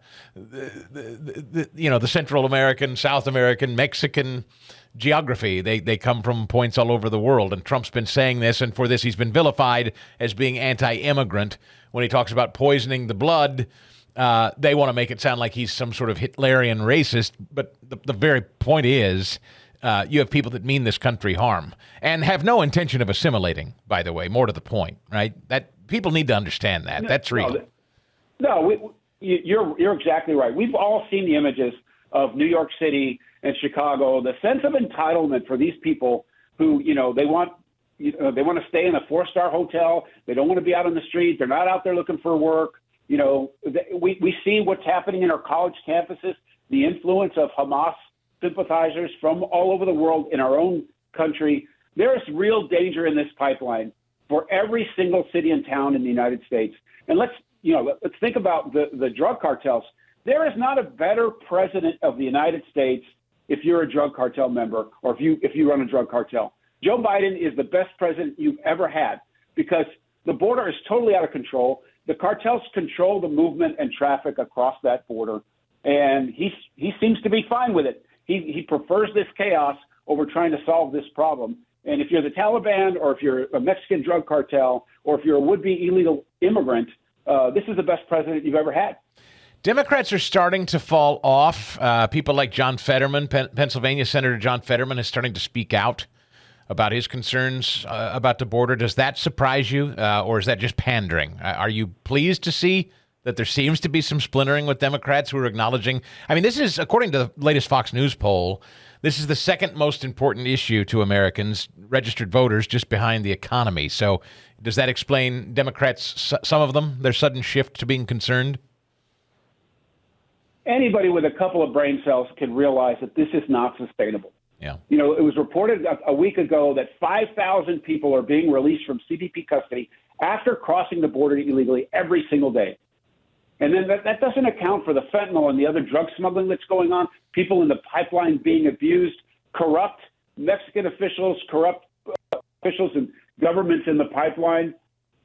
Central American, South American, Mexican geography. They come from points all over the world, and Trump's been saying this, and for this he's been vilified as being anti-immigrant. When he talks about poisoning the blood, they want to make it sound like he's some sort of Hitlerian racist, but the very point is you have people that mean this country harm and have no intention of assimilating, by the way, more to the point, right? That people need to understand that. That's real. You're exactly right. We've all seen the images of New York City and Chicago, the sense of entitlement for these people who, they want to stay in a 4-star hotel. They don't want to be out on the street. They're not out there looking for work. We see what's happening in our college campuses, the influence of Hamas sympathizers from all over the world in our own country. There is real danger in this pipeline for every single city and town in the United States. And let's think about the drug cartels. There is not a better president of the United States if you're a drug cartel member or if you run a drug cartel. Joe Biden is the best president you've ever had because the border is totally out of control. The cartels control the movement and traffic across that border, and he seems to be fine with it. He prefers this chaos over trying to solve this problem. And if you're the Taliban or if you're a Mexican drug cartel or if you're a would-be illegal immigrant, this is the best president you've ever had. Democrats are starting to fall off. People like John Fetterman, Pennsylvania Senator John Fetterman, is starting to speak out about his concerns about the border. Does that surprise you, or is that just pandering? Are you pleased to see that there seems to be some splintering with Democrats who are acknowledging? I mean, this is, according to the latest Fox News poll, this is the second most important issue to Americans, registered voters, just behind the economy. So does that explain Democrats, some of them, their sudden shift to being concerned? Anybody with a couple of brain cells can realize that this is not sustainable. Yeah. It was reported a week ago that 5,000 people are being released from CBP custody after crossing the border illegally every single day. And then that doesn't account for the fentanyl and the other drug smuggling that's going on, people in the pipeline being abused, corrupt Mexican officials, corrupt officials and governments in the pipeline.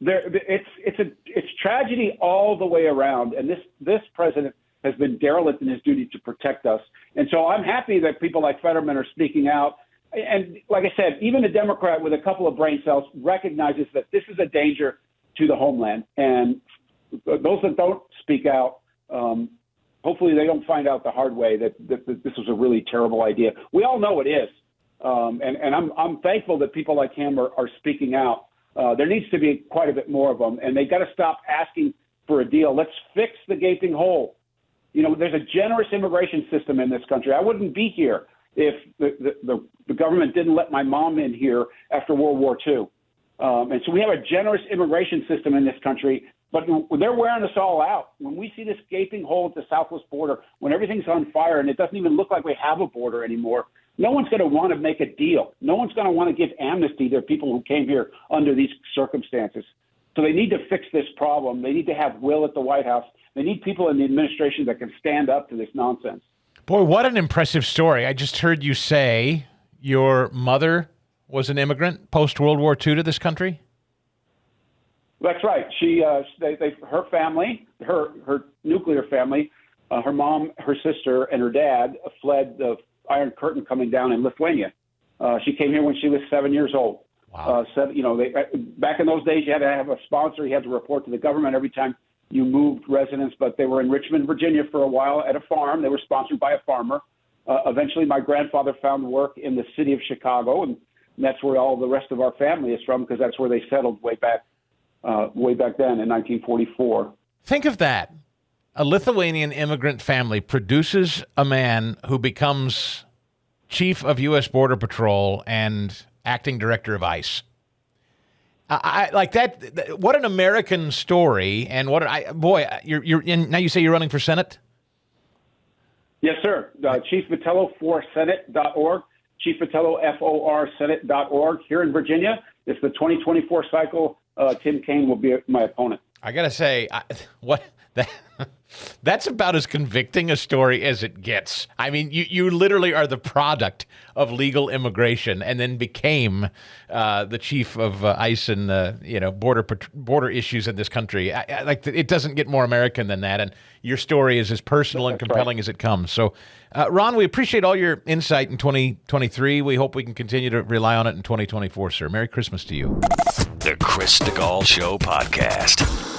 It's tragedy all the way around. And this president has been derelict in his duty to protect us. And so I'm happy that people like Fetterman are speaking out. And like I said, even a Democrat with a couple of brain cells recognizes that this is a danger to the homeland. And those that don't speak out, hopefully they don't find out the hard way that this was a really terrible idea. We all know it is. And I'm thankful that people like him are speaking out. There needs to be quite a bit more of them. And they got to stop asking for a deal. Let's fix the gaping hole. There's a generous immigration system in this country. I wouldn't be here if the government didn't let my mom in here after World War II. And so we have a generous immigration system in this country, but they're wearing us all out. When we see this gaping hole at the southwest border, when everything's on fire and it doesn't even look like we have a border anymore, no one's going to want to make a deal. No one's going to want to give amnesty to people who came here under these circumstances. So they need to fix this problem. They need to have will at the White House. They need people in the administration that can stand up to this nonsense. Boy, what an impressive story. I just heard you say your mother was an immigrant post-World War II to this country? That's right. Her family, her nuclear family, her mom, her sister, and her dad fled the Iron Curtain coming down in Lithuania. She came here when she was 7 years old. Wow. Back in those days, you had to have a sponsor. You had to report to the government every time you moved residence. But they were in Richmond, Virginia for a while at a farm. They were sponsored by a farmer. Eventually, my grandfather found work in the city of Chicago, and that's where all the rest of our family is from, because that's where they settled way back then in 1944. Think of that. A Lithuanian immigrant family produces a man who becomes chief of U.S. Border Patrol and acting director of ICE. I like that. What an American story. And you're in, now you say you're running for Senate? Yes, sir. Chief Vitiello for Senate.org. Chief Vitiello, FOR Senate.org. Here in Virginia, it's the 2024 cycle. Tim Kaine will be my opponent. I got to say, that's about as convicting a story as it gets. I mean, you literally are the product of legal immigration and then became the chief of ICE and border issues in this country. It doesn't get more American than that. And your story is as personal and compelling as it comes. So, Ron, we appreciate all your insight in 2023. We hope we can continue to rely on it in 2024, sir. Merry Christmas to you. The Chris DeGaulle Show podcast.